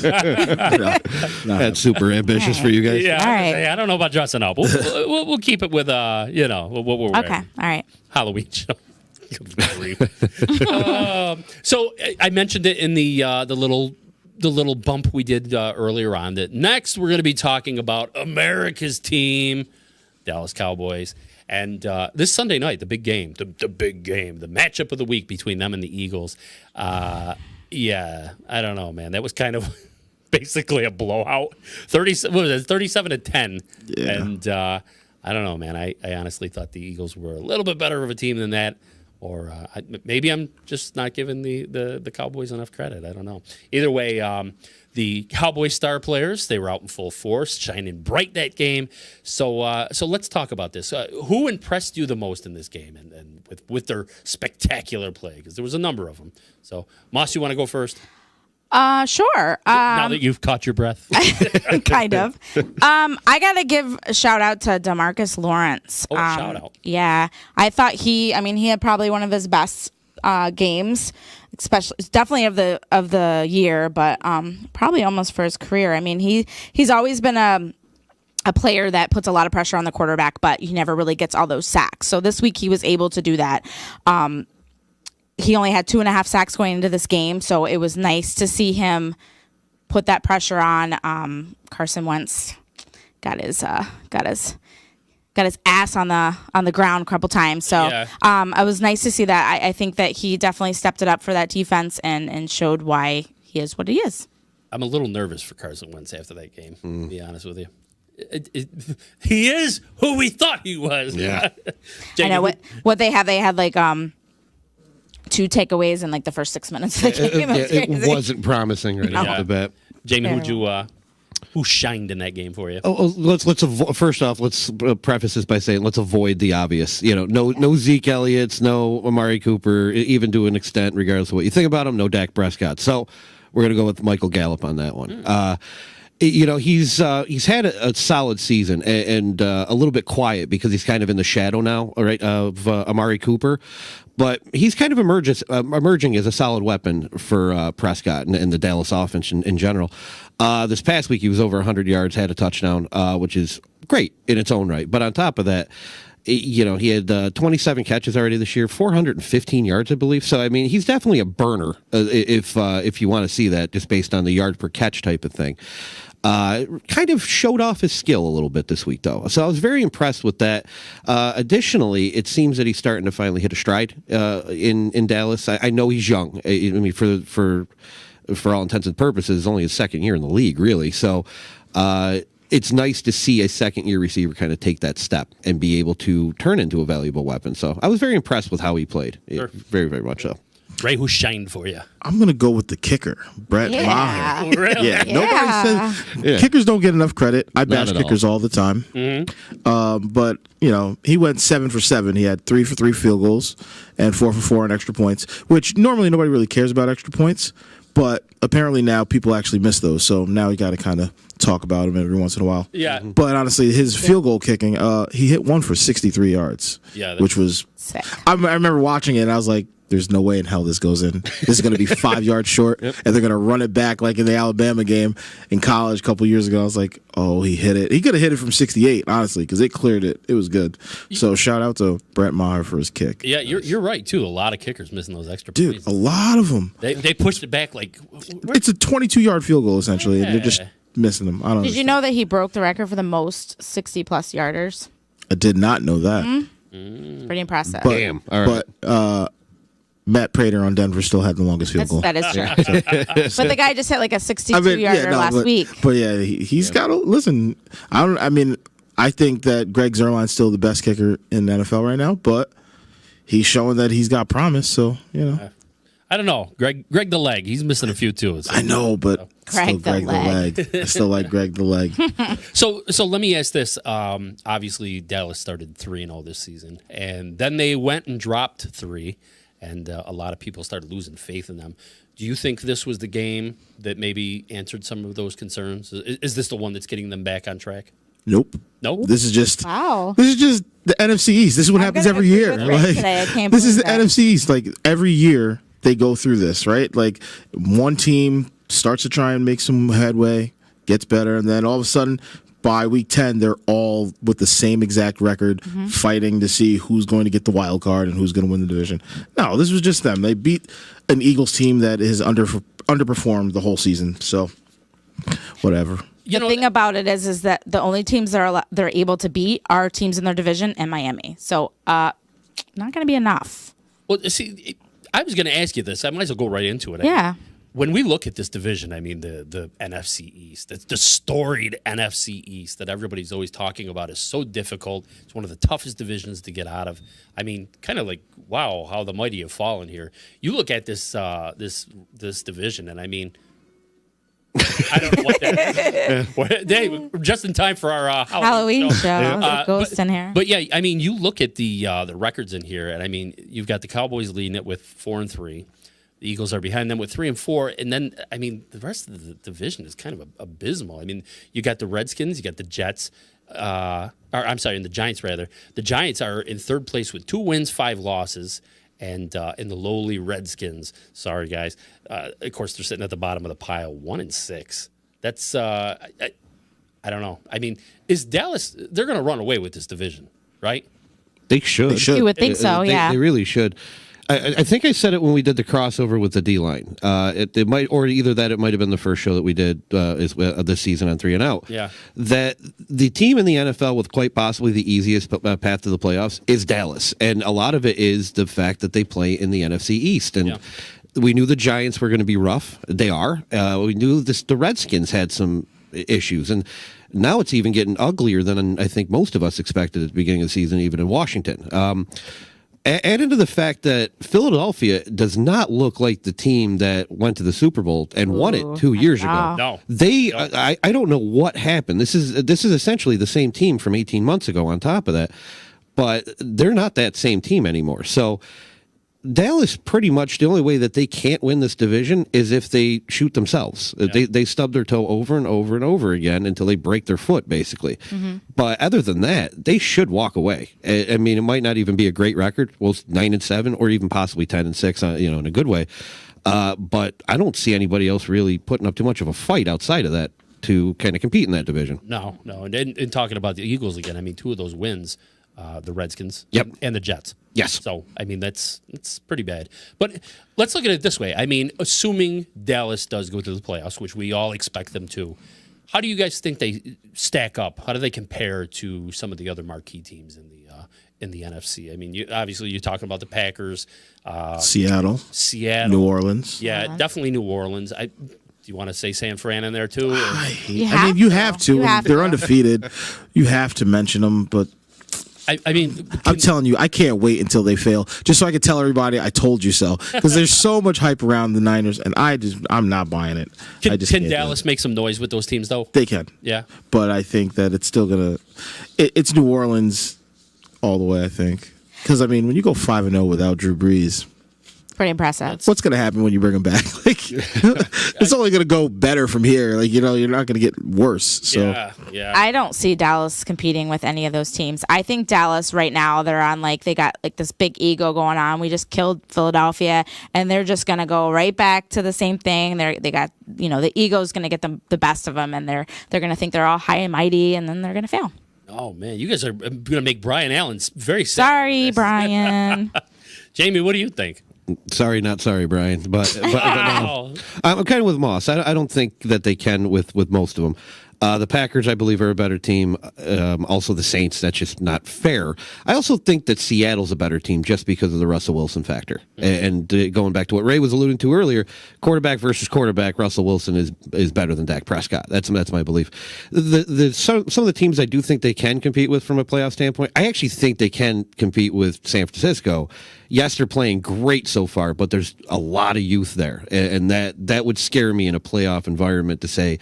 [SPEAKER 4] No.
[SPEAKER 3] That's super ambitious for you guys.
[SPEAKER 1] Yeah,
[SPEAKER 2] All right.
[SPEAKER 1] I don't know about dressing up. We'll keep it with what we're wearing.
[SPEAKER 2] Okay. All right.
[SPEAKER 1] Halloween show. Good grief. So I mentioned it in the little bump we did earlier on. That next we're going to be talking about America's team, Dallas Cowboys, and this Sunday night, the big game, the big game, the matchup of the week between them and the Eagles. Yeah, I don't know, man. That was kind of basically a blowout. 37-10.
[SPEAKER 4] Yeah.
[SPEAKER 1] And I don't know, man. I honestly thought the Eagles were a little bit better of a team than that. Or maybe I'm just not giving the Cowboys enough credit. I don't know. Either way, the Cowboys star players, they were out in full force, shining bright that game. So let's talk about this. Who impressed you the most in this game and with their spectacular play? Because there was a number of them. So, Moss, you want to go first?
[SPEAKER 2] Sure.
[SPEAKER 1] Now that you've caught your breath.
[SPEAKER 2] Kind of. I gotta give a shout out to DeMarcus Lawrence.
[SPEAKER 1] Oh, shout out.
[SPEAKER 2] Yeah, I thought he had probably one of his best games, especially definitely of the year, but probably almost for his career. I mean, he's always been a player that puts a lot of pressure on the quarterback, but he never really gets all those sacks. So this week he was able to do that. He only had 2.5 sacks going into this game, so it was nice to see him put that pressure on. Carson Wentz got his ass on the ground a couple times. So
[SPEAKER 1] Yeah.
[SPEAKER 2] it was nice to see that. I think that he definitely stepped it up for that defense and showed why he is what he is.
[SPEAKER 1] I'm a little nervous for Carson Wentz after that game, to be honest with you. He is who we thought he was.
[SPEAKER 3] Yeah.
[SPEAKER 2] I know what they had. They had like 2 takeaways in like the first 6 minutes of the game.
[SPEAKER 3] It wasn't promising right off the bat.
[SPEAKER 1] Jamie, who shined in that game for you?
[SPEAKER 3] First off, let's preface this by saying let's avoid the obvious. No Zeke Elliott's, no Amari Cooper, even to an extent, regardless of what you think about him. No Dak Prescott. So we're gonna go with Michael Gallup on that one. He's had a solid season and a little bit quiet because he's kind of in the shadow now, right, of Amari Cooper. But he's kind of emerging as a solid weapon for Prescott and the Dallas offense in general. This past week, he was over 100 yards, had a touchdown, which is great in its own right. But on top of that, he had 27 catches already this year, 415 yards, I believe. So, I mean, he's definitely a burner if you want to see that, just based on the yard per catch type of thing. Kind of showed off his skill a little bit this week, though. So I was very impressed with that. Additionally, it seems that he's starting to finally hit a stride in Dallas. I know he's young. I mean, for all intents and purposes, only his second year in the league, really. So it's nice to see a second-year receiver kind of take that step and be able to turn into a valuable weapon. So I was very impressed with how he played.
[SPEAKER 1] Sure.
[SPEAKER 3] Very, very much so.
[SPEAKER 1] Ray, who shined for you?
[SPEAKER 4] I'm going to go with the kicker, Brett Maher.
[SPEAKER 1] Oh, really?
[SPEAKER 4] Yeah, nobody says kickers don't get enough credit. I bash kickers all the time. Mm-hmm. But, he went 7 for 7. He had 3 for 3 field goals and 4 for 4 on extra points, which normally nobody really cares about extra points. But apparently now people actually miss those. So now you got to kind of talk about him every once in a while.
[SPEAKER 1] Yeah.
[SPEAKER 4] But honestly, his field goal kicking, he hit one for 63 yards.
[SPEAKER 1] Yeah,
[SPEAKER 4] which was
[SPEAKER 2] sick.
[SPEAKER 4] I remember watching it and I was like, there's no way in hell this goes in. This is going to be 5 yards short, and they're going to run it back like in the Alabama game in college a couple years ago. I was like, oh, he hit it. He could have hit it from 68, honestly, because it cleared it. It was good. So shout out to Brett Maher for his kick.
[SPEAKER 1] Yeah, you're right too. A lot of kickers missing those extra
[SPEAKER 4] Dude,
[SPEAKER 1] points.
[SPEAKER 4] a lot of them.
[SPEAKER 1] They pushed it back like
[SPEAKER 4] It's a 22-yard field goal, essentially, and they're just missing them. I don't know.
[SPEAKER 2] Did you know that he broke the record for the most 60-plus yarders?
[SPEAKER 4] I did not know that.
[SPEAKER 2] Pretty impressive.
[SPEAKER 4] But,
[SPEAKER 3] Damn. All right.
[SPEAKER 4] But Matt Prater on Denver still had the longest field goal.
[SPEAKER 2] That is true. But the guy just hit like a 62-yarder last week.
[SPEAKER 4] But yeah, he's got to listen. I think that Greg Zuerlein's still the best kicker in the NFL right now, but he's showing that he's got promise. So
[SPEAKER 1] I don't know, Greg the leg. He's missing a few too.
[SPEAKER 4] I know, but still
[SPEAKER 2] Greg the
[SPEAKER 4] Greg the leg. I still like Greg the leg.
[SPEAKER 1] So let me ask this. Obviously, Dallas started 3-0 this season, and then they went and dropped 3, and a lot of people started losing faith in them. Do you think this was the game that maybe answered some of those concerns? Is this the one that's getting them back on track?
[SPEAKER 4] Nope.
[SPEAKER 1] No.
[SPEAKER 4] This is just
[SPEAKER 2] Wow.
[SPEAKER 4] This is just the NFC East. This is what happens
[SPEAKER 2] gonna
[SPEAKER 4] every
[SPEAKER 2] agree
[SPEAKER 4] year.
[SPEAKER 2] with Rick today. I can't
[SPEAKER 4] This is the
[SPEAKER 2] believe that.
[SPEAKER 4] NFC East. Like every year they go through this, right? Like one team starts to try and make some headway, gets better, and then all of a sudden by week 10 they're all with the same exact record, fighting to see who's going to get the wild card and who's going to win the division. No, this was just them. They beat an Eagles team that has underperformed the whole season. So whatever.
[SPEAKER 1] You
[SPEAKER 2] The thing about it is that the only teams that are they're able to beat are teams in their division and Miami. So not going to be enough.
[SPEAKER 1] Well, see, I was going to ask you this. I might as well go right into it.
[SPEAKER 2] Yeah.
[SPEAKER 1] When we look at this division, I mean, the NFC East, the storied NFC East that everybody's always talking about is so difficult. It's one of the toughest divisions to get out of. I mean, kind of like, wow, how the mighty have fallen here. You look at this this division, and I mean, I don't know what that. Dave, just in time for our
[SPEAKER 2] Halloween show. There's a ghost
[SPEAKER 1] but,
[SPEAKER 2] in here.
[SPEAKER 1] But yeah, I mean, you look at the records in here, and I mean, you've got the Cowboys leading it with 4-3. The Eagles are behind them with 3-4, and then I mean, the rest of the division is kind of abysmal. I mean, you got the Redskins, you got the Jets, and the Giants rather. The Giants are in third place with 2 wins, 5 losses. And in the lowly Redskins, sorry guys, of course they're sitting at the bottom of the pile, 1-6. That's I don't know. I mean, is Dallas? They're going to run away with this division, right?
[SPEAKER 3] They should.
[SPEAKER 2] You would think so, yeah.
[SPEAKER 3] They really should. I think I said it when we did the crossover with the D-line. It might, or either that it might have been the first show that we did this season on 3 and Out.
[SPEAKER 1] Yeah.
[SPEAKER 3] That the team in the NFL with quite possibly the easiest path to the playoffs is Dallas, and a lot of it is the fact that they play in the NFC East. And we knew the Giants were going to be rough. They are. We knew the Redskins had some issues, and now it's even getting uglier than I think most of us expected at the beginning of the season, even in Washington. Add into the fact that Philadelphia does not look like the team that went to the Super Bowl and won it 2 years ago.
[SPEAKER 1] No.
[SPEAKER 3] I don't know what happened. This is essentially the same team from 18 months ago on top of that, but they're not that same team anymore. So Dallas, pretty much the only way that they can't win this division is if they shoot themselves. Yeah. They stub their toe over and over and over again until they break their foot, basically. Mm-hmm. But other than that, they should walk away. I mean, it might not even be a great record. Well, 9-7, or even possibly 10-6, in a good way. But I don't see anybody else really putting up too much of a fight outside of that to kind of compete in that division.
[SPEAKER 1] No. And talking about the Eagles again, I mean, 2 of those wins, the Redskins and the Jets.
[SPEAKER 3] Yes.
[SPEAKER 1] So, I mean, it's pretty bad. But let's look at it this way. I mean, assuming Dallas does go to the playoffs, which we all expect them to, how do you guys think they stack up? How do they compare to some of the other marquee teams in the NFC? I mean, you're talking about the Packers.
[SPEAKER 4] Seattle. New Orleans.
[SPEAKER 1] Yeah, definitely New Orleans. Do you want to say San Fran in there, too?
[SPEAKER 4] You have to. They're undefeated. You have to mention them, but I'm telling you, I can't wait until they fail, just so I can tell everybody I told you so. Because there's so much hype around the Niners, and I'm not buying it.
[SPEAKER 1] Can Dallas make some noise with those teams, though?
[SPEAKER 4] They can.
[SPEAKER 1] Yeah.
[SPEAKER 4] But I think that it's still gonna. It's New Orleans all the way. I think because I mean, when you go 5-0 without Drew Brees,
[SPEAKER 2] Pretty impressive.
[SPEAKER 4] What's going to happen when you bring him back? Like, it's only going to go better from here. Like, you're not going to get worse. So
[SPEAKER 1] Yeah.
[SPEAKER 2] I don't see Dallas competing with any of those teams. I think Dallas right now, they're on they got this big ego going on. We just killed Philadelphia, and they're just going to go right back to the same thing. They got, the ego's going to get them the best of them, and they're going to think they're all high and mighty, and then they're going to fail.
[SPEAKER 1] Oh man, you guys are going to make Brian Allen very sad.
[SPEAKER 2] Sorry, Brian.
[SPEAKER 1] Jamie, what do you think?
[SPEAKER 3] Sorry, not sorry, Brian. But no.
[SPEAKER 1] Wow.
[SPEAKER 3] I'm kind of with Moss. I don't think that they can with most of them. The Packers, I believe, are a better team. Also, the Saints. That's just not fair. I also think that Seattle's a better team just because of the Russell Wilson factor. And going back to what Ray was alluding to earlier, quarterback versus quarterback, Russell Wilson is better than Dak Prescott. That's my belief. Some of the teams I do think they can compete with from a playoff standpoint. I actually think they can compete with San Francisco. Yes, they're playing great so far, but there's a lot of youth there, and that would scare me in a playoff environment to say.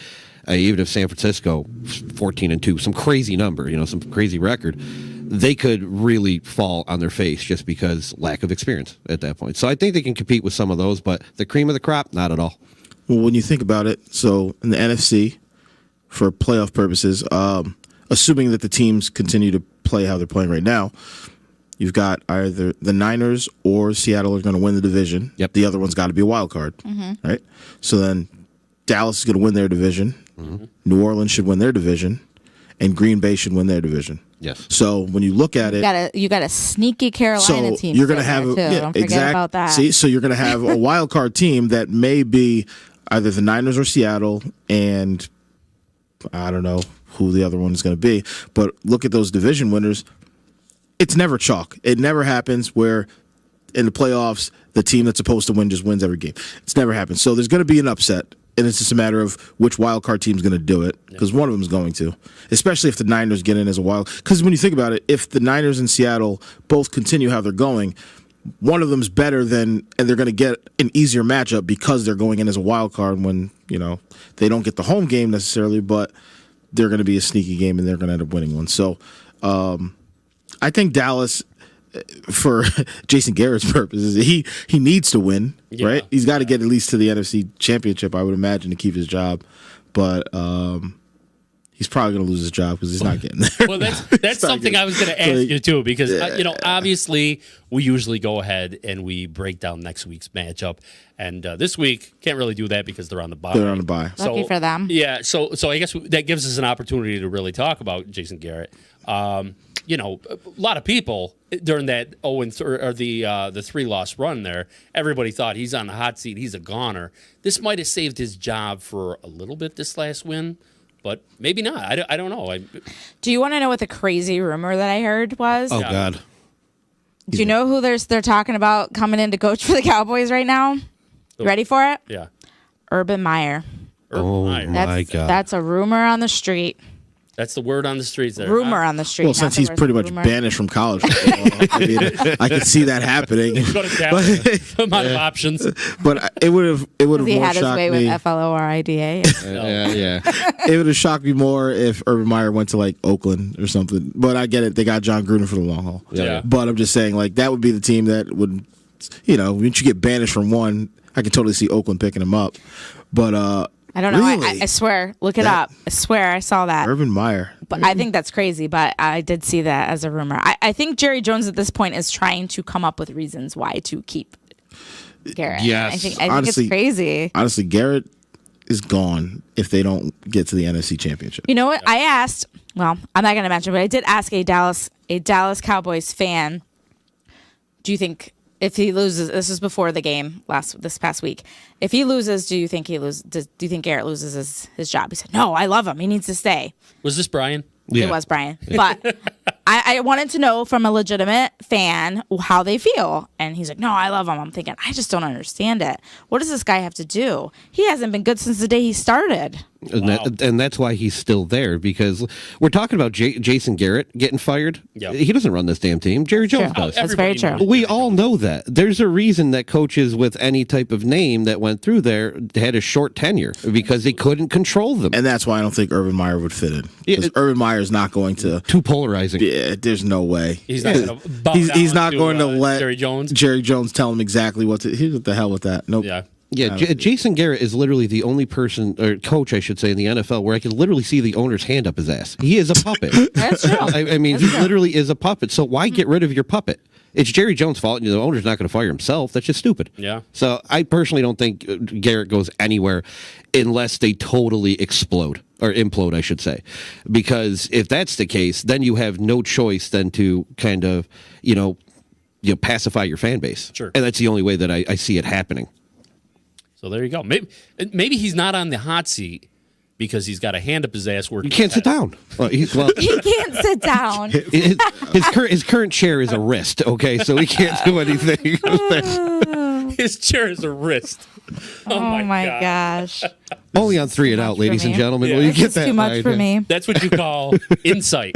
[SPEAKER 3] Even if San Francisco 14-2, some crazy number, some crazy record, they could really fall on their face just because lack of experience at that point. So I think they can compete with some of those, but the cream of the crop, not at all.
[SPEAKER 4] Well, when you think about it, so in the NFC, for playoff purposes, assuming that the teams continue to play how they're playing right now, you've got either the Niners or Seattle are going to win the division.
[SPEAKER 3] Yep.
[SPEAKER 4] The other one's got to be a wild card, right? So then Dallas is going to win their division. New Orleans should win their division, and Green Bay should win their division.
[SPEAKER 3] Yes.
[SPEAKER 4] So when you look at it,
[SPEAKER 2] You got a sneaky Carolina
[SPEAKER 4] so
[SPEAKER 2] team.
[SPEAKER 4] you're going to have
[SPEAKER 2] Don't forget about that.
[SPEAKER 4] See, so you're going to have a wild card team that may be either the Niners or Seattle, and I don't know who the other one is going to be. But look at those division winners. It's never chalk. It never happens where in the playoffs the team that's supposed to win just wins every game. It's never happened. So there's going to be an upset. And it's just a matter of which wild card team's going to do it, because one of them is going to, especially if the Niners get in as a wild. Because when you think about it, if the Niners and Seattle both continue how they're going, one of them's better than, and they're going to get an easier matchup because they're going in as a wild card when they don't get the home game necessarily, but they're going to be a sneaky game and they're going to end up winning one. So I think Dallas, for Jason Garrett's purposes, he needs to win, right? He's got to get at least to the NFC Championship, I would imagine, to keep his job. But he's probably going to lose his job because he's not getting there.
[SPEAKER 1] Well, that's something I was going to ask you too, because obviously we usually go ahead and we break down next week's matchup, and this week can't really do that because they're on the bye.
[SPEAKER 4] They're on the bye.
[SPEAKER 2] Lucky for them.
[SPEAKER 1] Yeah, so I guess that gives us an opportunity to really talk about Jason Garrett. A lot of people during that 0-3 or the 3-loss run there, everybody thought he's on the hot seat. He's a goner. This might have saved his job for a little bit this last win, but maybe not. I don't know.
[SPEAKER 2] Do you want to know what the crazy rumor that I heard was?
[SPEAKER 3] Oh, God.
[SPEAKER 2] Do you know who they're talking about coming in to coach for the Cowboys right now? You ready for it?
[SPEAKER 1] Yeah.
[SPEAKER 2] Urban Meyer.
[SPEAKER 3] Oh,
[SPEAKER 1] Meyer.
[SPEAKER 3] my God.
[SPEAKER 2] That's a rumor on the street.
[SPEAKER 1] That's the word on the streets there.
[SPEAKER 2] Rumor on the street.
[SPEAKER 4] Well, since he's pretty much banished from college football, I mean, I can see that happening.
[SPEAKER 1] Go to Dallas. Amount of options.
[SPEAKER 4] But it would have
[SPEAKER 2] He
[SPEAKER 4] more
[SPEAKER 2] had his
[SPEAKER 4] shocked
[SPEAKER 2] way
[SPEAKER 4] me.
[SPEAKER 2] with FLORIDA.
[SPEAKER 3] Yeah.
[SPEAKER 4] It would have shocked me more if Urban Meyer went to like Oakland or something. But I get it; they got John Gruden for the long haul.
[SPEAKER 1] Yeah.
[SPEAKER 4] But I'm just saying, like that would be the team that would, once you get banished from one, I can totally see Oakland picking him up. But
[SPEAKER 2] I don't know.
[SPEAKER 4] Really?
[SPEAKER 2] I swear. Look it up. I swear I saw that.
[SPEAKER 4] Urban Meyer.
[SPEAKER 2] But I think that's crazy, but I did see that as a rumor. I think Jerry Jones at this point is trying to come up with reasons why to keep Garrett.
[SPEAKER 3] Yes.
[SPEAKER 2] I think
[SPEAKER 4] Honestly,
[SPEAKER 2] it's crazy.
[SPEAKER 4] Honestly, Garrett is gone if they don't get to the NFC Championship.
[SPEAKER 2] You know what? I asked, well, I'm not going to mention, but I did ask a Dallas Cowboys fan, do you think if he loses, this is before the game this past week, if he loses, do you think Garrett loses his job? He said, no, I love him. He needs to stay.
[SPEAKER 1] Was this Brian?
[SPEAKER 3] Yeah.
[SPEAKER 2] It was Brian. But I wanted to know from a legitimate fan how they feel. And he's like, no, I love him. I'm thinking, I just don't understand it. What does this guy have to do? He hasn't been good since the day he started.
[SPEAKER 3] And,
[SPEAKER 1] Wow.
[SPEAKER 3] and that's why he's still there, because we're talking about Jason Garrett getting fired.
[SPEAKER 1] Yeah.
[SPEAKER 3] He doesn't run this damn team. Jerry Jones
[SPEAKER 2] True.
[SPEAKER 3] does.
[SPEAKER 2] That's very
[SPEAKER 1] Everybody
[SPEAKER 2] true.
[SPEAKER 1] knows.
[SPEAKER 3] We all know that. There's a reason that coaches with any type of name that went through there had a short tenure, because they couldn't control them.
[SPEAKER 4] And that's why I don't think Urban Meyer would fit in.
[SPEAKER 3] Yeah,
[SPEAKER 4] Because Urban Meyer is not going to.
[SPEAKER 3] Too polarizing.
[SPEAKER 4] Yeah, there's no way.
[SPEAKER 1] He's not going to bow
[SPEAKER 4] He's
[SPEAKER 1] down
[SPEAKER 4] not going to let
[SPEAKER 1] Jerry Jones.
[SPEAKER 4] Jerry Jones tell him exactly what to. What the hell with that? Nope.
[SPEAKER 1] Yeah.
[SPEAKER 3] Yeah, Jason Garrett is literally the only person, or coach, I should say, in the NFL where I can literally see the owner's hand up his ass. He is a puppet.
[SPEAKER 2] That's true.
[SPEAKER 3] I mean, he literally is a puppet. So why get rid of your puppet? It's Jerry Jones' fault. The owner's not going to fire himself. That's just stupid.
[SPEAKER 1] Yeah.
[SPEAKER 3] So I personally don't think Garrett goes anywhere unless they totally explode, or implode, I should say. Because if that's the case, then you have no choice than to kind of, pacify your fan base.
[SPEAKER 1] Sure.
[SPEAKER 3] And that's the only way that I see it happening.
[SPEAKER 1] So there you go. Maybe he's not on the hot seat because he's got a hand up his ass working.
[SPEAKER 3] You can't sit down. Well,
[SPEAKER 2] He can't sit down.
[SPEAKER 3] his current chair is a wrist. Okay, so he can't do anything.
[SPEAKER 1] His chair is a wrist.
[SPEAKER 2] Oh my gosh.
[SPEAKER 3] Only on 3 and Out,
[SPEAKER 2] for
[SPEAKER 3] ladies and
[SPEAKER 2] me.
[SPEAKER 3] gentlemen.
[SPEAKER 1] Yeah.
[SPEAKER 3] Will you
[SPEAKER 2] This
[SPEAKER 3] get
[SPEAKER 2] is
[SPEAKER 3] that
[SPEAKER 2] too much
[SPEAKER 3] line?
[SPEAKER 2] for me.
[SPEAKER 1] That's what you call insight.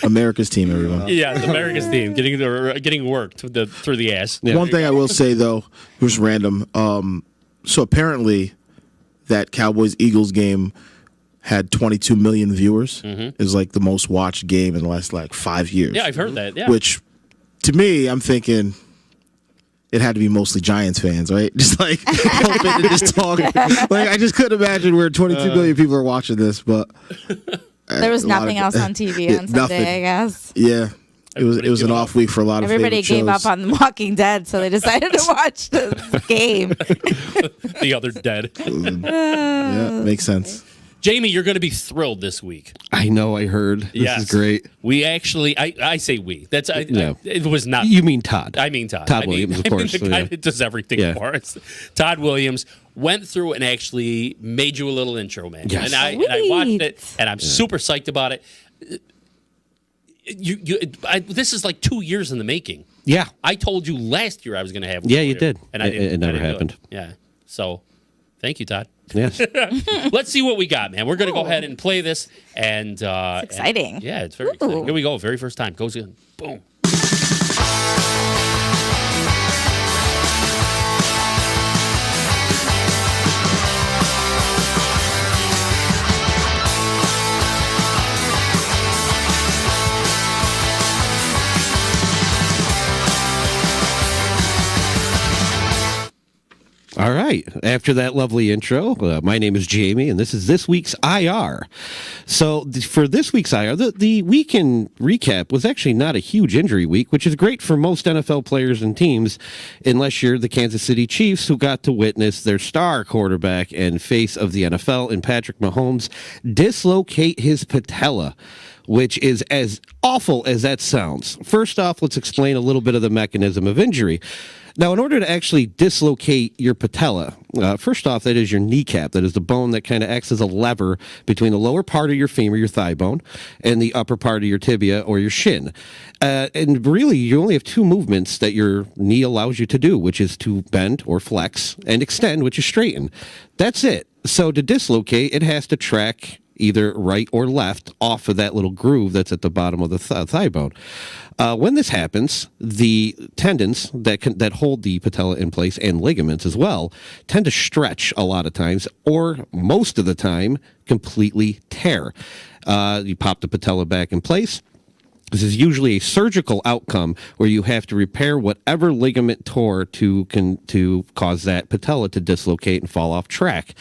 [SPEAKER 4] America's team, everyone.
[SPEAKER 1] Yeah, the America's team getting worked through the ass.
[SPEAKER 3] Yeah.
[SPEAKER 4] One thing I will say though, it was random. So apparently, that Cowboys Eagles game had 22 million viewers. Is like the most watched game in the last 5 years.
[SPEAKER 1] Yeah, I've heard that. Yeah.
[SPEAKER 4] Which, to me, I'm thinking it had to be mostly Giants fans, right? Just hoping to just talk. I just couldn't imagine where 22 million people are watching this, but
[SPEAKER 2] There was
[SPEAKER 4] a lot
[SPEAKER 2] nothing
[SPEAKER 4] of-
[SPEAKER 2] else on TV
[SPEAKER 4] Yeah,
[SPEAKER 2] on Sunday,
[SPEAKER 4] nothing.
[SPEAKER 2] I guess.
[SPEAKER 4] yeah, it was
[SPEAKER 1] Everybody
[SPEAKER 4] an
[SPEAKER 1] gave
[SPEAKER 4] off week for a lot of
[SPEAKER 2] Everybody
[SPEAKER 4] favorite
[SPEAKER 2] gave
[SPEAKER 4] shows.
[SPEAKER 2] up on The Walking Dead, so they decided to watch the game.
[SPEAKER 1] The other dead.
[SPEAKER 4] Yeah, makes sense.
[SPEAKER 1] Jamie, you're going to be thrilled this week.
[SPEAKER 3] I know. I heard. This
[SPEAKER 1] Yes.
[SPEAKER 3] is great.
[SPEAKER 1] We actually, I say we. That's
[SPEAKER 3] No.
[SPEAKER 1] it was not.
[SPEAKER 3] You mean Todd?
[SPEAKER 1] I mean Todd.
[SPEAKER 3] Todd
[SPEAKER 1] I mean-
[SPEAKER 3] Williams, of
[SPEAKER 1] I mean
[SPEAKER 3] course.
[SPEAKER 1] the guy
[SPEAKER 3] Yeah.
[SPEAKER 1] that does everything
[SPEAKER 3] Yeah.
[SPEAKER 1] for us. Todd Williams went through and actually made you a little intro, man.
[SPEAKER 3] Yes.
[SPEAKER 1] And I watched it,
[SPEAKER 2] Sweet.
[SPEAKER 1] and I'm super psyched about it. This is like 2 years in the making.
[SPEAKER 3] Yeah.
[SPEAKER 1] I told you last year I was going to have one.
[SPEAKER 3] Yeah,
[SPEAKER 1] for
[SPEAKER 3] you did.
[SPEAKER 1] And I
[SPEAKER 3] It-
[SPEAKER 1] didn't.
[SPEAKER 3] it never
[SPEAKER 1] I didn't do
[SPEAKER 3] happened.
[SPEAKER 1] Yeah. So, thank you, Todd.
[SPEAKER 3] Yes.
[SPEAKER 1] Let's see what we got, man. We're going to go ahead and play this. And
[SPEAKER 2] exciting.
[SPEAKER 1] yeah, it's very exciting. Here we go. Very first time. Goes in. Boom.
[SPEAKER 3] All right. After that lovely intro, my name is Jamie, and this is this week's IR. So for this week's IR, the weekend recap was actually not a huge injury week, which is great for most NFL players and teams, unless you're the Kansas City Chiefs, who got to witness their star quarterback and face of the NFL in Patrick Mahomes dislocate his patella, which is as awful as that sounds. First off, let's explain a little bit of the mechanism of injury. Now, in order to actually dislocate your patella, first off, that is your kneecap. That is the bone that kind of acts as a lever between the lower part of your femur, your thigh bone, and the upper part of your tibia or your shin. And really, you only have two movements that your knee allows you to do, which is to bend or flex, and extend, which is straighten. That's it. So to dislocate, it has to track either right or left off of that little groove that's at the bottom of the thigh bone. When this happens, the tendons that hold the patella in place, and ligaments as well, tend to stretch a lot of times, or most of the time, completely tear. You pop the patella back in place. This is usually a surgical outcome where you have to repair whatever ligament tore to cause that patella to dislocate and fall off track.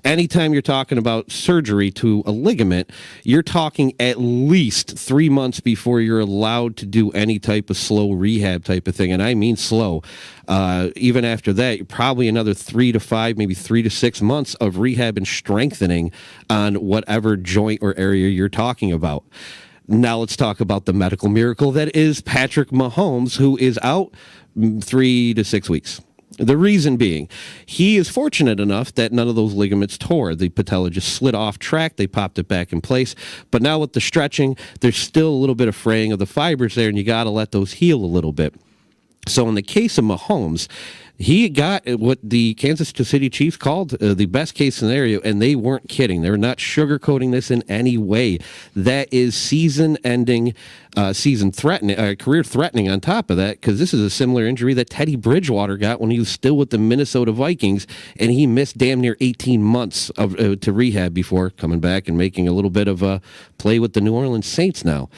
[SPEAKER 3] Anytime you're talking about surgery to a ligament, you're talking at least 3 months before you're allowed to do any type of slow rehab type of thing. And I mean slow. Even after that, probably another 3 to 5, maybe 3 to 6 months of rehab and strengthening on whatever joint or area you're talking about. Now let's talk about the medical miracle that is Patrick Mahomes, who is out 3 to 6 weeks. The reason being, he is fortunate enough that none of those ligaments tore. The patella just slid off track. They popped it back in place. But now with the stretching, there's still a little bit of fraying of the fibers there, and you got to let those heal a little bit. So in the case of Mahomes, he got what the Kansas City Chiefs called the best case scenario, and they weren't kidding. They're not sugarcoating this in any way. That is season-ending, season-threatening, career-threatening on top of that, because this is a similar injury that Teddy Bridgewater got when he was still with the Minnesota Vikings, and he missed damn near 18 months to rehab before coming back and making a little bit of a play with the New Orleans Saints now.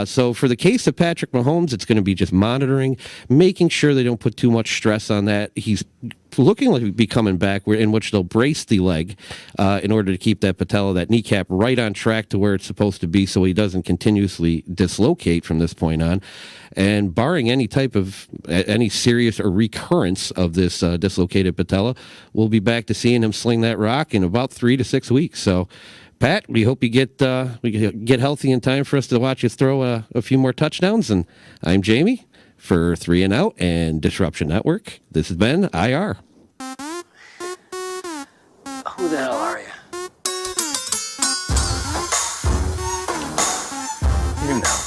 [SPEAKER 3] So for the case of Patrick Mahomes, it's going to be just monitoring, making sure they don't put too much stress on that. He's looking like he'll be coming back, in which they'll brace the leg in order to keep that patella, that kneecap, right on track to where it's supposed to be, so he doesn't continuously dislocate from this point on. And barring any serious or recurrence of this dislocated patella, we'll be back to seeing him sling that rock in about 3 to 6 weeks. So, Pat, we hope you get healthy in time for us to watch you throw a few more touchdowns. And I'm Jamie for 3 and Out and Disruption Network. This has been IR.
[SPEAKER 5] Who the hell are you? You know.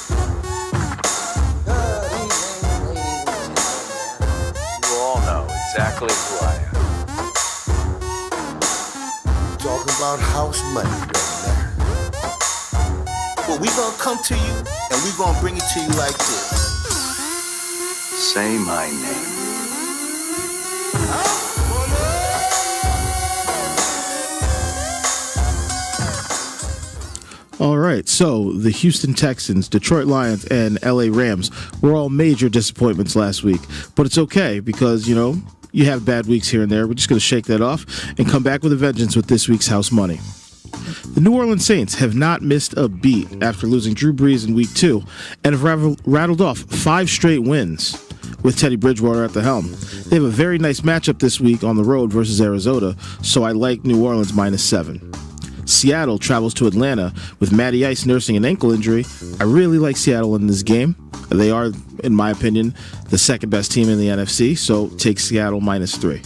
[SPEAKER 5] You all know exactly who I am.
[SPEAKER 6] Talking about house money right now. Well, we gonna come to you and we gonna bring it to you like this.
[SPEAKER 5] Say my name.
[SPEAKER 4] All right, so the Houston Texans, Detroit Lions, and LA Rams were all major disappointments last week. But it's okay because, you know, you have bad weeks here and there. We're just going to shake that off and come back with a vengeance with this week's House Money. The New Orleans Saints have not missed a beat after losing Drew Brees in Week 2 and have rattled off 5 straight wins with Teddy Bridgewater at the helm. They have a very nice matchup this week on the road versus Arizona, so I like New Orleans -7. Seattle travels to Atlanta with Matty Ice nursing an ankle injury. I really like Seattle in this game. They are, in my opinion, the second best team in the NFC, so take Seattle -3.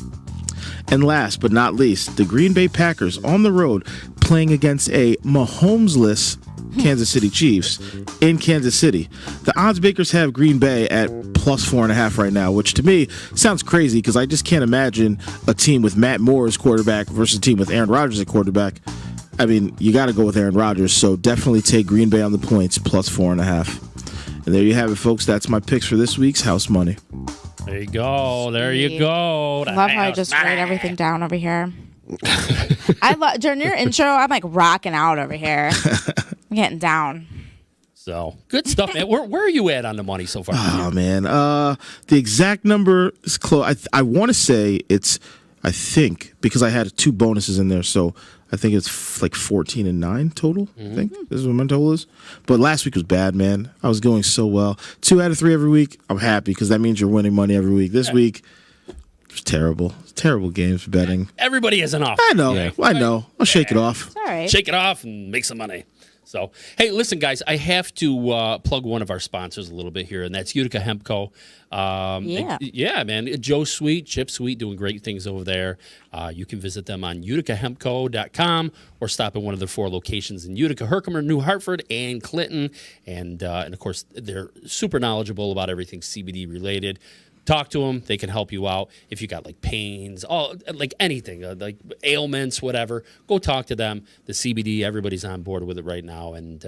[SPEAKER 4] And last but not least, the Green Bay Packers on the road playing against a Mahomes-less Kansas City Chiefs in Kansas City. The odds makers have Green Bay at +4.5 right now, which to me sounds crazy because I just can't imagine a team with Matt Moore as quarterback versus a team with Aaron Rodgers at quarterback. I mean, you got to go with Aaron Rodgers, so definitely take Green Bay on the points, +4.5. And there you have it, folks. That's my picks for this week's House Money.
[SPEAKER 1] There you go. There you go.
[SPEAKER 2] I love how I just write everything down over here. I love during your intro. I'm like rocking out over here. I'm getting down.
[SPEAKER 1] So good stuff, man. Where are you at on the money so far?
[SPEAKER 4] Oh man, the exact number is close. I want to say it's. I think because I had 2 bonuses in there, so I think it's like 14 and 9 total. I think this is what my total is. But last week was bad, man. I was going so well. 2 out of 3 every week. I'm happy because that means you're winning money every week. This week was terrible. Terrible games for betting.
[SPEAKER 1] Everybody has an offer.
[SPEAKER 4] I know.
[SPEAKER 1] Yeah.
[SPEAKER 4] I know. I'll shake it off.
[SPEAKER 2] It's all right.
[SPEAKER 1] Shake it off and make some money. So, hey, listen, guys, I have to plug one of our sponsors a little bit here, and that's Utica Hemp Co. Yeah, man. Joe Sweet, Chip Sweet, doing great things over there. You can visit them on uticahempco.com or stop at one of their 4 locations in Utica, Herkimer, New Hartford, and Clinton. And of course, they're super knowledgeable about everything CBD related. Talk to them. They can help you out. If you got like pains, like anything, like ailments, whatever, go talk to them. The CBD, everybody's on board with it right now. And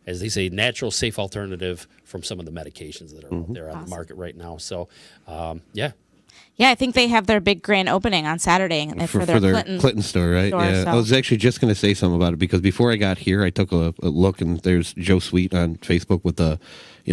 [SPEAKER 1] as they say, natural, safe alternative from some of the medications that are out there on the market right now. So, yeah.
[SPEAKER 2] Yeah, I think they have their big grand opening on Saturday for their
[SPEAKER 3] Clinton store, right?
[SPEAKER 2] store,
[SPEAKER 3] Yeah,
[SPEAKER 2] so.
[SPEAKER 3] I was actually just going to say something about it because before I got here, I took a look and there's Joe Sweet on Facebook with the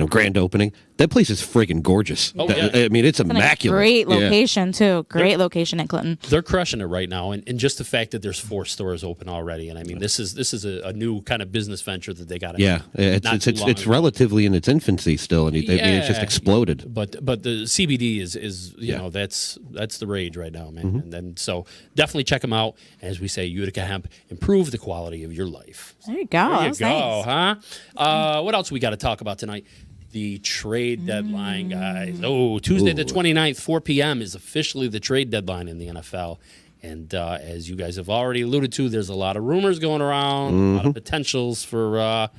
[SPEAKER 3] grand opening. That place is friggin' gorgeous.
[SPEAKER 1] Oh, yeah.
[SPEAKER 3] I mean, it's immaculate.
[SPEAKER 2] Great location too. Great location in Clinton.
[SPEAKER 1] They're crushing it right now, and just the fact that there's 4 stores open already, and I mean this is a new kind of business venture that they got.
[SPEAKER 3] Yeah, it's relatively in its infancy still, and I mean, it's just exploded.
[SPEAKER 1] But the CBD is you know that's the rage right now, man. And then so definitely check them out. As we say, Utica Hemp, improve the quality of your life.
[SPEAKER 2] There you go.
[SPEAKER 1] There you
[SPEAKER 2] That's
[SPEAKER 1] go,
[SPEAKER 2] nice.
[SPEAKER 1] huh? What else we got to talk about tonight? The trade deadline, guys. Oh, Tuesday the 29th, 4 p.m. is officially the trade deadline in the NFL. And as you guys have already alluded to, there's a lot of rumors going around, a lot of potentials for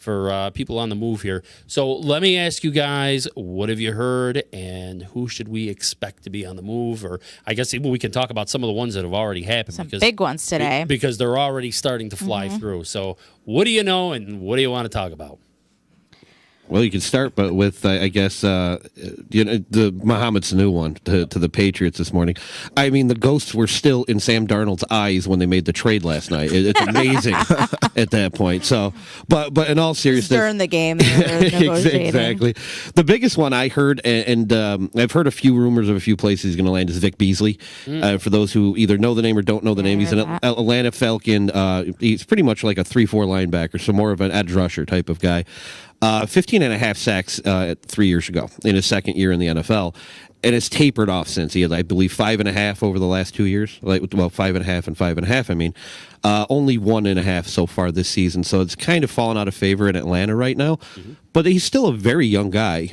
[SPEAKER 1] for people on the move here. So let me ask you guys, what have you heard, and who should we expect to be on the move? Or I guess even we can talk about some of the ones that have already happened.
[SPEAKER 2] Some big ones today.
[SPEAKER 1] Because they're already starting to fly through. So what do you know, and what do you want to talk about?
[SPEAKER 3] Well, you can start, but with I guess the Mohamed Sanu one to the Patriots this morning. I mean, the ghosts were still in Sam Darnold's eyes when they made the trade last night. It's amazing at that point. So, but in all seriousness,
[SPEAKER 2] During the game, they were negotiating.
[SPEAKER 3] exactly. The biggest one I heard, and I've heard a few rumors of a few places he's going to land, is Vic Beasley. For those who either know the name or don't know the name, he's an Atlanta Falcon. He's pretty much like a 3-4 linebacker, so more of an edge rusher type of guy. 15 and a half sacks 3 years ago in his second year in the NFL, and it's tapered off since. He had, I believe, 5.5 over the last 2 years. 5.5 and 5.5. I mean, only 1.5 so far this season. So it's kind of fallen out of favor in Atlanta right now. But he's still a very young guy.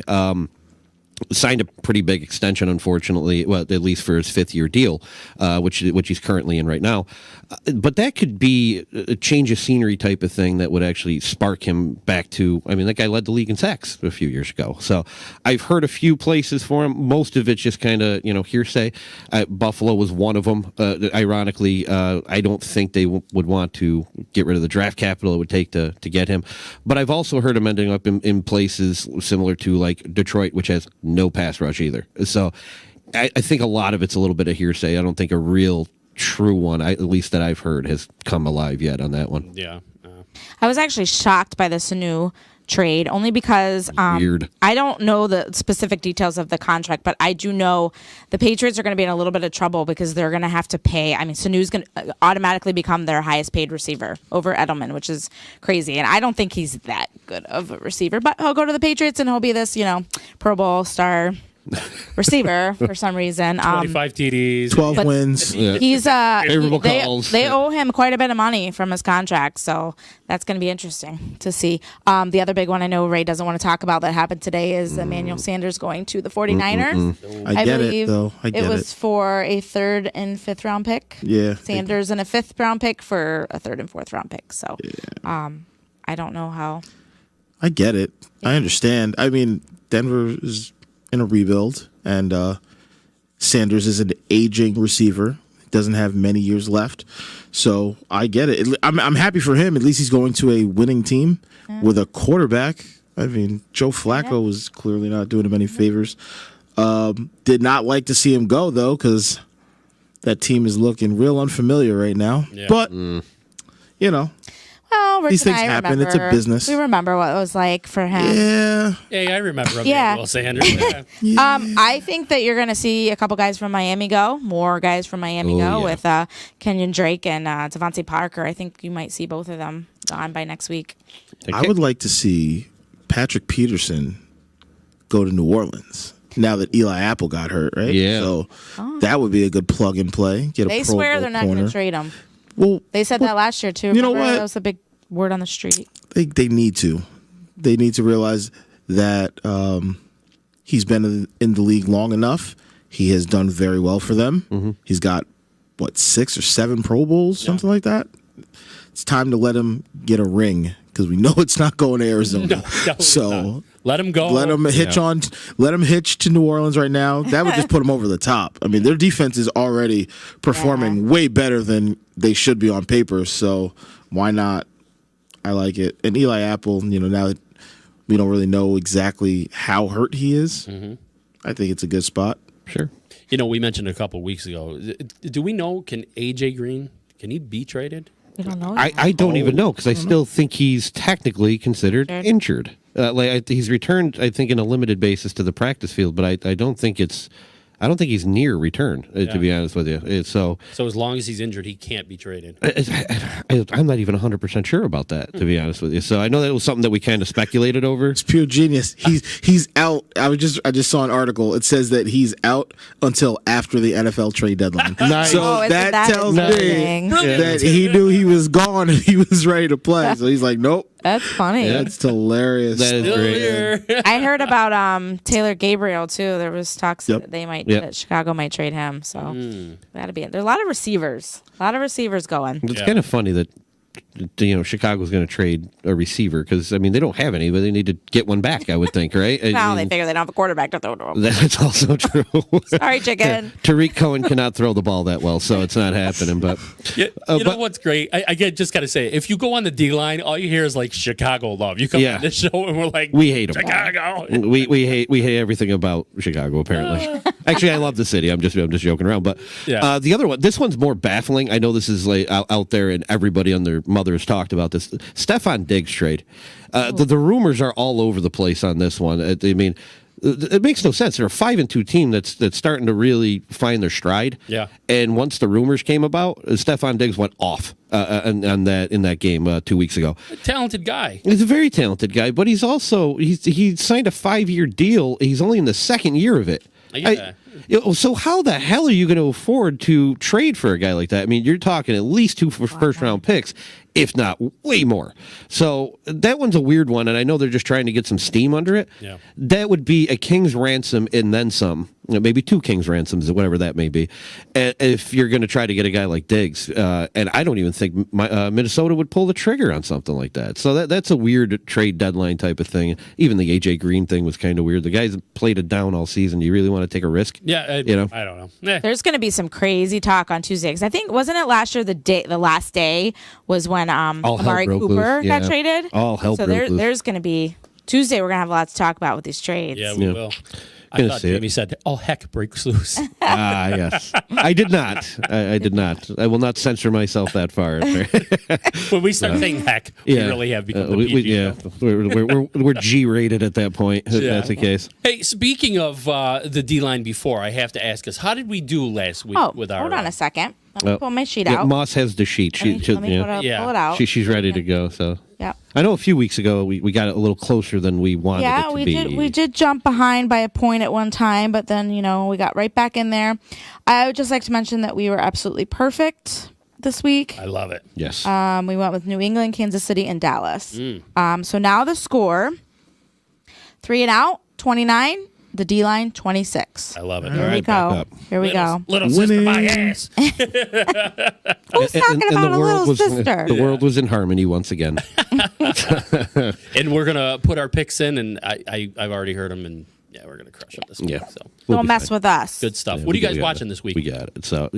[SPEAKER 3] Signed a pretty big extension, unfortunately, well, at least for his 5th-year deal, which he's currently in right now. But that could be a change of scenery type of thing that would actually spark him back to, I mean, that guy led the league in sacks a few years ago. So I've heard a few places for him. Most of it's just kind of, hearsay. Buffalo was one of them. Ironically, I don't think they would want to get rid of the draft capital it would take to get him. But I've also heard him ending up in places similar to like Detroit, which has no pass rush either. So I think a lot of it's a little bit of hearsay. I don't think a real true one, at least that I've heard, has come alive yet on that one.
[SPEAKER 1] Yeah.
[SPEAKER 2] I was actually shocked by the Sanu trade only because
[SPEAKER 3] Weird.
[SPEAKER 2] I don't know the specific details of the contract, but I do know the Patriots are going to be in a little bit of trouble because they're going to have to pay. I mean, Sanu's going to automatically become their highest paid receiver over Edelman, which is crazy. And I don't think he's that good of a receiver, but he'll go to the Patriots and he'll be this, Pro Bowl star receiver for some reason.
[SPEAKER 1] 25 TDs.
[SPEAKER 4] 12 wins.
[SPEAKER 2] He's
[SPEAKER 3] Favorable calls.
[SPEAKER 2] they owe him quite a bit of money from his contract, so that's going to be interesting to see. The other big one I know Ray doesn't want to talk about that happened today is Emmanuel Sanders going to the 49ers.
[SPEAKER 4] I get
[SPEAKER 2] believe
[SPEAKER 4] it, though. I get
[SPEAKER 2] it was for a 3rd and 5th round pick.
[SPEAKER 4] Yeah.
[SPEAKER 2] Sanders and a 5th round pick for a 3rd and 4th round pick. So, I don't know how.
[SPEAKER 4] I get it. I understand. I mean, Denver is in a rebuild, and Sanders is an aging receiver. Doesn't have many years left, so I get it. I'm happy for him. At least he's going to a winning team with a quarterback. I mean, Joe Flacco was clearly not doing him any favors. Did not like to see him go though, because that team is looking real unfamiliar right now.
[SPEAKER 1] Yeah.
[SPEAKER 4] But
[SPEAKER 2] Well, Rich
[SPEAKER 4] These
[SPEAKER 2] and
[SPEAKER 4] things
[SPEAKER 2] I
[SPEAKER 4] happen. It's a
[SPEAKER 2] remember-
[SPEAKER 4] business.
[SPEAKER 2] We remember what it was like for him.
[SPEAKER 4] yeah,
[SPEAKER 1] Yeah, I remember
[SPEAKER 2] Yeah.
[SPEAKER 1] Emmanuel Sanders. Yeah.
[SPEAKER 2] I think that you're going to see a couple guys from Miami go, more guys from Miami
[SPEAKER 3] Oh,
[SPEAKER 2] go
[SPEAKER 3] yeah.
[SPEAKER 2] with Kenyon Drake and Devontae Parker. I think you might see both of them gone by next week.
[SPEAKER 4] I would like to see Patrick Peterson go to New Orleans now that Eli Apple got hurt, right?
[SPEAKER 3] Yeah.
[SPEAKER 4] So that would be a good plug and play. Get a
[SPEAKER 2] They
[SPEAKER 4] Pro
[SPEAKER 2] swear
[SPEAKER 4] Bowl
[SPEAKER 2] they're not going
[SPEAKER 4] corner.
[SPEAKER 2] to trade him.
[SPEAKER 4] Well,
[SPEAKER 2] They said that last year, too.
[SPEAKER 4] you know
[SPEAKER 2] Remember?
[SPEAKER 4] what?
[SPEAKER 2] That was a big word on the street.
[SPEAKER 4] they need to. They need to realize that he's been in the league long enough. He has done very well for them.
[SPEAKER 3] Mm-hmm.
[SPEAKER 4] He's got, 6 or 7 Pro Bowls, something like that. It's time to let him get a ring because we know it's not going to Arizona.
[SPEAKER 1] No, it's
[SPEAKER 4] so
[SPEAKER 1] not. Let him go.
[SPEAKER 4] let him hitch on. Let him hitch to New Orleans right now. That would just put him over the top. I mean, their defense is already performing way better than they should be on paper. So why not? I like it. And Eli Apple, now that we don't really know exactly how hurt he is, I think it's a good spot.
[SPEAKER 3] Sure.
[SPEAKER 1] We mentioned a couple weeks ago. Do we know, can AJ Green, can he be traded?
[SPEAKER 2] We don't know.
[SPEAKER 3] I don't even know because I still think he's technically considered injured. He's returned, I think, in a limited basis to the practice field, but I don't think he's near return. To be honest with you, so
[SPEAKER 1] as long as he's injured, he can't be traded.
[SPEAKER 3] I'm not even 100% sure about that. To be honest with you, so I know that was something that we kind of speculated over.
[SPEAKER 4] It's pure genius. He's out. I just saw an article. It says that he's out until after the NFL trade deadline.
[SPEAKER 3] Nice.
[SPEAKER 4] So
[SPEAKER 2] Oh,
[SPEAKER 4] that tells me
[SPEAKER 2] exciting.
[SPEAKER 4] that he knew he was gone and he was ready to play. So he's like, nope.
[SPEAKER 2] That's funny.
[SPEAKER 4] That's hilarious.
[SPEAKER 3] That is
[SPEAKER 1] Still
[SPEAKER 3] great.
[SPEAKER 1] here.
[SPEAKER 2] I heard about Taylor Gabriel too. There was talks
[SPEAKER 4] Yep.
[SPEAKER 2] that they might
[SPEAKER 3] Yep.
[SPEAKER 2] that Chicago might trade him. So that'd be it. There's a lot of receivers. A lot of receivers going.
[SPEAKER 3] It's
[SPEAKER 1] Yeah.
[SPEAKER 3] kind of funny that Chicago's going to trade a receiver because I mean they don't have any, but they need to get one back. I would think, right?
[SPEAKER 2] Now
[SPEAKER 3] I
[SPEAKER 2] they
[SPEAKER 3] mean,
[SPEAKER 2] figure they don't have a quarterback to throw to him.
[SPEAKER 3] that's also true.
[SPEAKER 2] Sorry, chicken.
[SPEAKER 3] Tariq Cohen cannot throw the ball that well, so it's not happening. But
[SPEAKER 1] You know what's great? I just got to say, if you go on the D line, all you hear is like Chicago love. You come
[SPEAKER 3] Yeah.
[SPEAKER 1] on this show and we're like,
[SPEAKER 3] we hate them.
[SPEAKER 1] Chicago.
[SPEAKER 3] We hate everything about Chicago. Apparently, actually, I love the city. I'm just joking around. But
[SPEAKER 1] Yeah.
[SPEAKER 3] the other one, this one's more baffling. I know this is like out there, and everybody and their mothers talked about this. Stephon Diggs trade. The rumors are all over the place on this one. I mean, it makes no sense. They're a 5-2 team that's starting to really find their stride.
[SPEAKER 1] Yeah.
[SPEAKER 3] And once the rumors came about, Stephon Diggs went off on that in that game 2 weeks ago.
[SPEAKER 1] Talented guy.
[SPEAKER 3] He's a very talented guy, but he's also he signed a 5-year deal. He's only in the second year of it.
[SPEAKER 1] I get that.
[SPEAKER 3] So how the hell are you going to afford to trade for a guy like that? I mean, you're talking at least 2 first-round picks, if not way more. So that one's a weird one, and I know they're just trying to get some steam under it.
[SPEAKER 1] Yeah.
[SPEAKER 3] That would be a king's ransom and then some. Maybe 2 king's ransoms, whatever that may be, if you're going to try to get a guy like Diggs. And I don't even think Minnesota would pull the trigger on something like that. So that's a weird trade deadline type of thing. Even the A.J. Green thing was kind of weird. The guy's played it down all season. Do you really want to take a risk?
[SPEAKER 1] Yeah. I don't know.
[SPEAKER 2] There's going to be some crazy talk on Tuesday because I think wasn't it last year the last day was when
[SPEAKER 3] hell
[SPEAKER 2] Amari
[SPEAKER 3] broke
[SPEAKER 2] Cooper
[SPEAKER 3] loose, yeah.
[SPEAKER 2] got traded.
[SPEAKER 3] All hell
[SPEAKER 2] so
[SPEAKER 3] broke loose.
[SPEAKER 2] there's going to be Tuesday. We're going to have a lot to talk about with these trades.
[SPEAKER 1] Yeah, we
[SPEAKER 3] Yeah.
[SPEAKER 1] will. I
[SPEAKER 3] Gonna
[SPEAKER 1] thought
[SPEAKER 3] see it.
[SPEAKER 1] Jamie said, "Oh heck, breaks loose."
[SPEAKER 3] Yes. I did not. I did not. I will not censor myself that far.
[SPEAKER 1] When we start saying "heck," we really have become the PG
[SPEAKER 3] yeah.
[SPEAKER 1] show.
[SPEAKER 3] We're G-rated at that point. If that's the case.
[SPEAKER 1] Hey, speaking of the D line, before I have to ask us, how did we do last week
[SPEAKER 2] Oh,
[SPEAKER 1] with our?
[SPEAKER 2] hold on a second. Let me pull my sheet out.
[SPEAKER 3] Moss has the sheet.
[SPEAKER 2] Let me pull it out.
[SPEAKER 3] She's ready to go. So
[SPEAKER 2] Yep.
[SPEAKER 3] I know a few weeks ago we got a little closer than we wanted it
[SPEAKER 2] Yeah,
[SPEAKER 3] to
[SPEAKER 2] we
[SPEAKER 3] be.
[SPEAKER 2] did. We did jump behind by a point at one time, but then we got right back in there. I would just like to mention that we were absolutely perfect this week.
[SPEAKER 1] I love it.
[SPEAKER 3] Yes.
[SPEAKER 2] We went with New England, Kansas City, and Dallas.
[SPEAKER 1] Mm.
[SPEAKER 2] So now the score: 3 and out, 29. The D line, 26.
[SPEAKER 1] I love it.
[SPEAKER 2] Here
[SPEAKER 1] All
[SPEAKER 2] we
[SPEAKER 1] right,
[SPEAKER 2] go.
[SPEAKER 3] up.
[SPEAKER 2] Here we go.
[SPEAKER 1] Little sister, my
[SPEAKER 4] Winning.
[SPEAKER 1] ass.
[SPEAKER 2] Who's talking about a little
[SPEAKER 3] was
[SPEAKER 2] sister?
[SPEAKER 3] the world was in harmony once again.
[SPEAKER 1] And we're gonna put our picks in, and I've already heard them, and yeah, we're gonna crush them this week.
[SPEAKER 3] Yeah.
[SPEAKER 1] So
[SPEAKER 3] We'll
[SPEAKER 2] Don't
[SPEAKER 3] be
[SPEAKER 2] mess
[SPEAKER 3] fine.
[SPEAKER 2] with us.
[SPEAKER 1] good stuff.
[SPEAKER 3] Yeah,
[SPEAKER 1] What are you
[SPEAKER 3] we
[SPEAKER 1] guys
[SPEAKER 3] got
[SPEAKER 1] watching
[SPEAKER 3] it.
[SPEAKER 1] this week?
[SPEAKER 3] We got it. So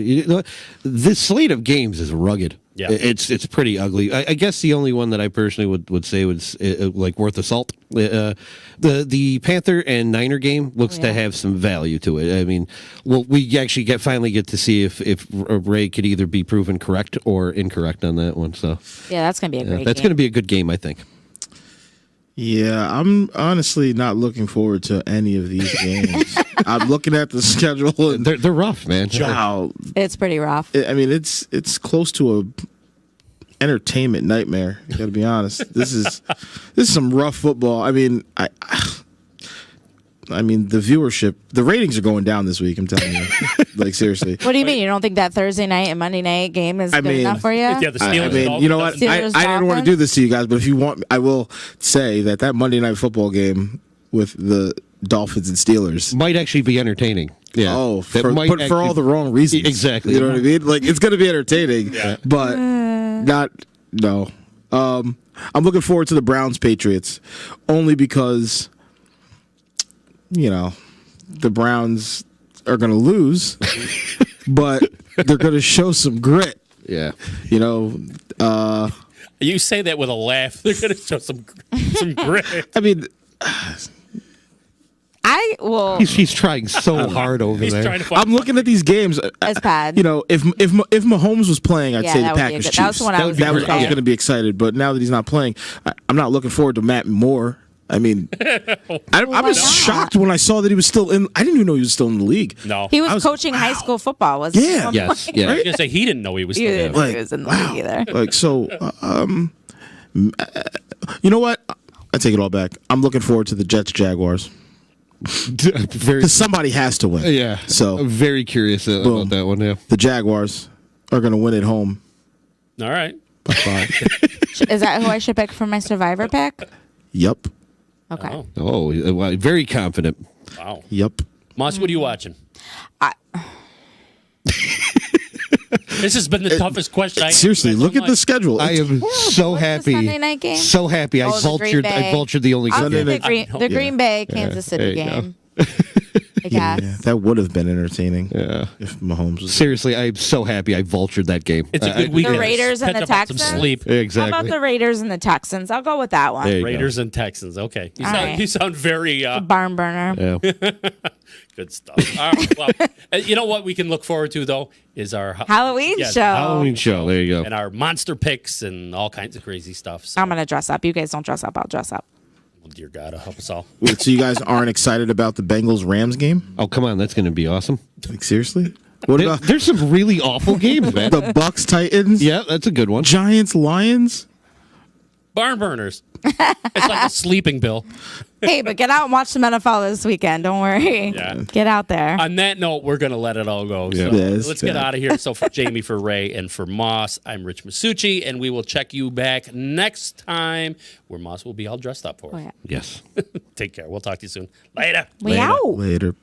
[SPEAKER 3] this slate of games is rugged.
[SPEAKER 1] Yeah.
[SPEAKER 3] It's pretty ugly. I guess the only one that I personally would say was like worth a salt. The Panther and Niner game looks to have some value to it. I mean, well, we actually finally get to see if Ray could either be proven correct or incorrect on that one. So
[SPEAKER 2] Yeah, that's going to be a great
[SPEAKER 3] that's
[SPEAKER 2] game.
[SPEAKER 3] going to be a good game, I think.
[SPEAKER 4] Yeah, I'm honestly not looking forward to any of these games. I'm looking at the schedule and
[SPEAKER 3] They're rough, man.
[SPEAKER 4] wow,
[SPEAKER 2] It's pretty rough.
[SPEAKER 4] I mean it's close to a entertainment nightmare. You got to be honest. This is some rough football. I mean, I mean the viewership, the ratings are going down this week. I'm telling you, like seriously.
[SPEAKER 2] What do you mean? You don't think that Thursday night and Monday night game is good enough for you?
[SPEAKER 1] Yeah, the Steelers.
[SPEAKER 4] I mean,
[SPEAKER 1] Dolphins
[SPEAKER 4] you know what?
[SPEAKER 1] doesn't-
[SPEAKER 4] I
[SPEAKER 2] Steelers,
[SPEAKER 4] didn't want to
[SPEAKER 2] Dolphins?
[SPEAKER 4] do this to you guys, but if you want, I will say that Monday night football game with the Dolphins and Steelers.
[SPEAKER 3] Might actually be entertaining. Yeah.
[SPEAKER 4] Oh,
[SPEAKER 3] That might
[SPEAKER 4] but for all
[SPEAKER 3] actually-
[SPEAKER 4] the wrong reasons.
[SPEAKER 3] Exactly.
[SPEAKER 4] You know what I mean? Like it's going to be entertaining, but not. No. I'm looking forward to the Browns Patriots only because the Browns are going to lose, but they're going to show some grit.
[SPEAKER 3] Yeah.
[SPEAKER 1] You say that with a laugh. They're gonna show some grit.
[SPEAKER 4] I mean,
[SPEAKER 2] I will.
[SPEAKER 3] He's trying so hard over
[SPEAKER 1] He's
[SPEAKER 3] there.
[SPEAKER 1] trying to find.
[SPEAKER 4] I'm looking at these games.
[SPEAKER 2] It's bad.
[SPEAKER 4] If Mahomes was playing, I'd
[SPEAKER 2] Yeah,
[SPEAKER 4] say
[SPEAKER 2] that
[SPEAKER 4] the
[SPEAKER 2] would be a
[SPEAKER 4] Packers
[SPEAKER 2] good-
[SPEAKER 4] Chiefs.
[SPEAKER 2] that was the one I was
[SPEAKER 4] I was
[SPEAKER 2] gonna say.
[SPEAKER 4] going to be excited, but now that he's not playing, I'm not looking forward to Matt Moore. I mean, I
[SPEAKER 2] why
[SPEAKER 4] was
[SPEAKER 2] not?
[SPEAKER 4] shocked when I saw that he was still in. I didn't even know he was still in the league.
[SPEAKER 1] No,
[SPEAKER 2] He was,
[SPEAKER 4] I was-
[SPEAKER 2] coaching high school football, wasn't he?
[SPEAKER 4] Yeah.
[SPEAKER 2] at one
[SPEAKER 3] Yes.
[SPEAKER 2] point?
[SPEAKER 3] Yeah.
[SPEAKER 1] I was gonna say he didn't know he was
[SPEAKER 2] He
[SPEAKER 1] still
[SPEAKER 2] didn't
[SPEAKER 1] there.
[SPEAKER 2] know he was in the league either.
[SPEAKER 4] Like so, you know what? I take it all back. I'm looking forward to the Jets Jaguars
[SPEAKER 3] Very.
[SPEAKER 4] because somebody has to win.
[SPEAKER 3] Yeah.
[SPEAKER 4] So
[SPEAKER 3] I'm very curious
[SPEAKER 4] Boom.
[SPEAKER 3] about that one. Yeah.
[SPEAKER 4] the Jaguars are going to win at home
[SPEAKER 1] All right.
[SPEAKER 4] by 5.
[SPEAKER 2] Is that who I should pick for my survivor pick?
[SPEAKER 4] Yep.
[SPEAKER 2] Okay.
[SPEAKER 1] Oh,
[SPEAKER 3] Oh, well, very confident.
[SPEAKER 1] wow.
[SPEAKER 4] Yep.
[SPEAKER 1] Moss, what are you watching? This has been the toughest question.
[SPEAKER 4] Seriously, look at the schedule.
[SPEAKER 3] I am so
[SPEAKER 2] What's the
[SPEAKER 3] happy.
[SPEAKER 2] Sunday night game?
[SPEAKER 3] So happy. I
[SPEAKER 2] Oh, the Green
[SPEAKER 3] vultured.
[SPEAKER 2] Bay.
[SPEAKER 3] I vultured the only
[SPEAKER 2] I'll
[SPEAKER 3] game.
[SPEAKER 2] do the Green Bay Kansas City
[SPEAKER 3] there you go.
[SPEAKER 2] game. I guess.
[SPEAKER 4] Yeah, that would have been entertaining.
[SPEAKER 3] Yeah.
[SPEAKER 4] If Mahomes was.
[SPEAKER 3] Seriously, I'm so happy. I vultured that game.
[SPEAKER 1] It's a
[SPEAKER 3] I-
[SPEAKER 1] good weekend.
[SPEAKER 2] The Raiders and
[SPEAKER 1] Catch
[SPEAKER 2] the
[SPEAKER 1] up on some
[SPEAKER 2] Texans?
[SPEAKER 1] sleep.
[SPEAKER 2] How
[SPEAKER 3] Exactly.
[SPEAKER 2] about the Raiders and the Texans? I'll go with that one.
[SPEAKER 3] There you go.
[SPEAKER 1] Raiders and Texans. Okay. You
[SPEAKER 2] All
[SPEAKER 1] sound,
[SPEAKER 2] right.
[SPEAKER 1] you sound very
[SPEAKER 2] Barn burner.
[SPEAKER 3] Yeah.
[SPEAKER 1] good stuff. All right. Well, you know what we can look forward to, though, is our
[SPEAKER 2] Halloween show.
[SPEAKER 3] Halloween show. There you go.
[SPEAKER 1] and our monster picks and all kinds of crazy stuff. So,
[SPEAKER 2] I'm gonna dress up. You guys don't dress up. I'll dress up.
[SPEAKER 1] dear God, help us all.
[SPEAKER 4] Wait, so you guys aren't excited about the Bengals Rams game?
[SPEAKER 3] Oh, come on. That's going to be awesome.
[SPEAKER 4] Like seriously? What about
[SPEAKER 3] There's some really awful games, man.
[SPEAKER 4] the Bucks Titans?
[SPEAKER 3] Yeah, that's a good one.
[SPEAKER 4] Giants Lions?
[SPEAKER 1] Barn burners. It's like a sleeping pill.
[SPEAKER 2] Hey, but get out and watch some NFL this weekend. Don't worry.
[SPEAKER 1] Yeah.
[SPEAKER 2] Get out there.
[SPEAKER 1] On that note, we're going to let it all go. So
[SPEAKER 3] Yeah.
[SPEAKER 4] Yes,
[SPEAKER 1] let's get
[SPEAKER 4] yeah.
[SPEAKER 1] out of here. So for Jamie, for Ray, and for Moss, I'm Rich Masucci, and we will check you back next time where Moss will be all dressed up for us.
[SPEAKER 2] Oh, yeah.
[SPEAKER 3] Yes.
[SPEAKER 1] Take care. We'll talk to you soon. Later.
[SPEAKER 2] We out.
[SPEAKER 4] Later.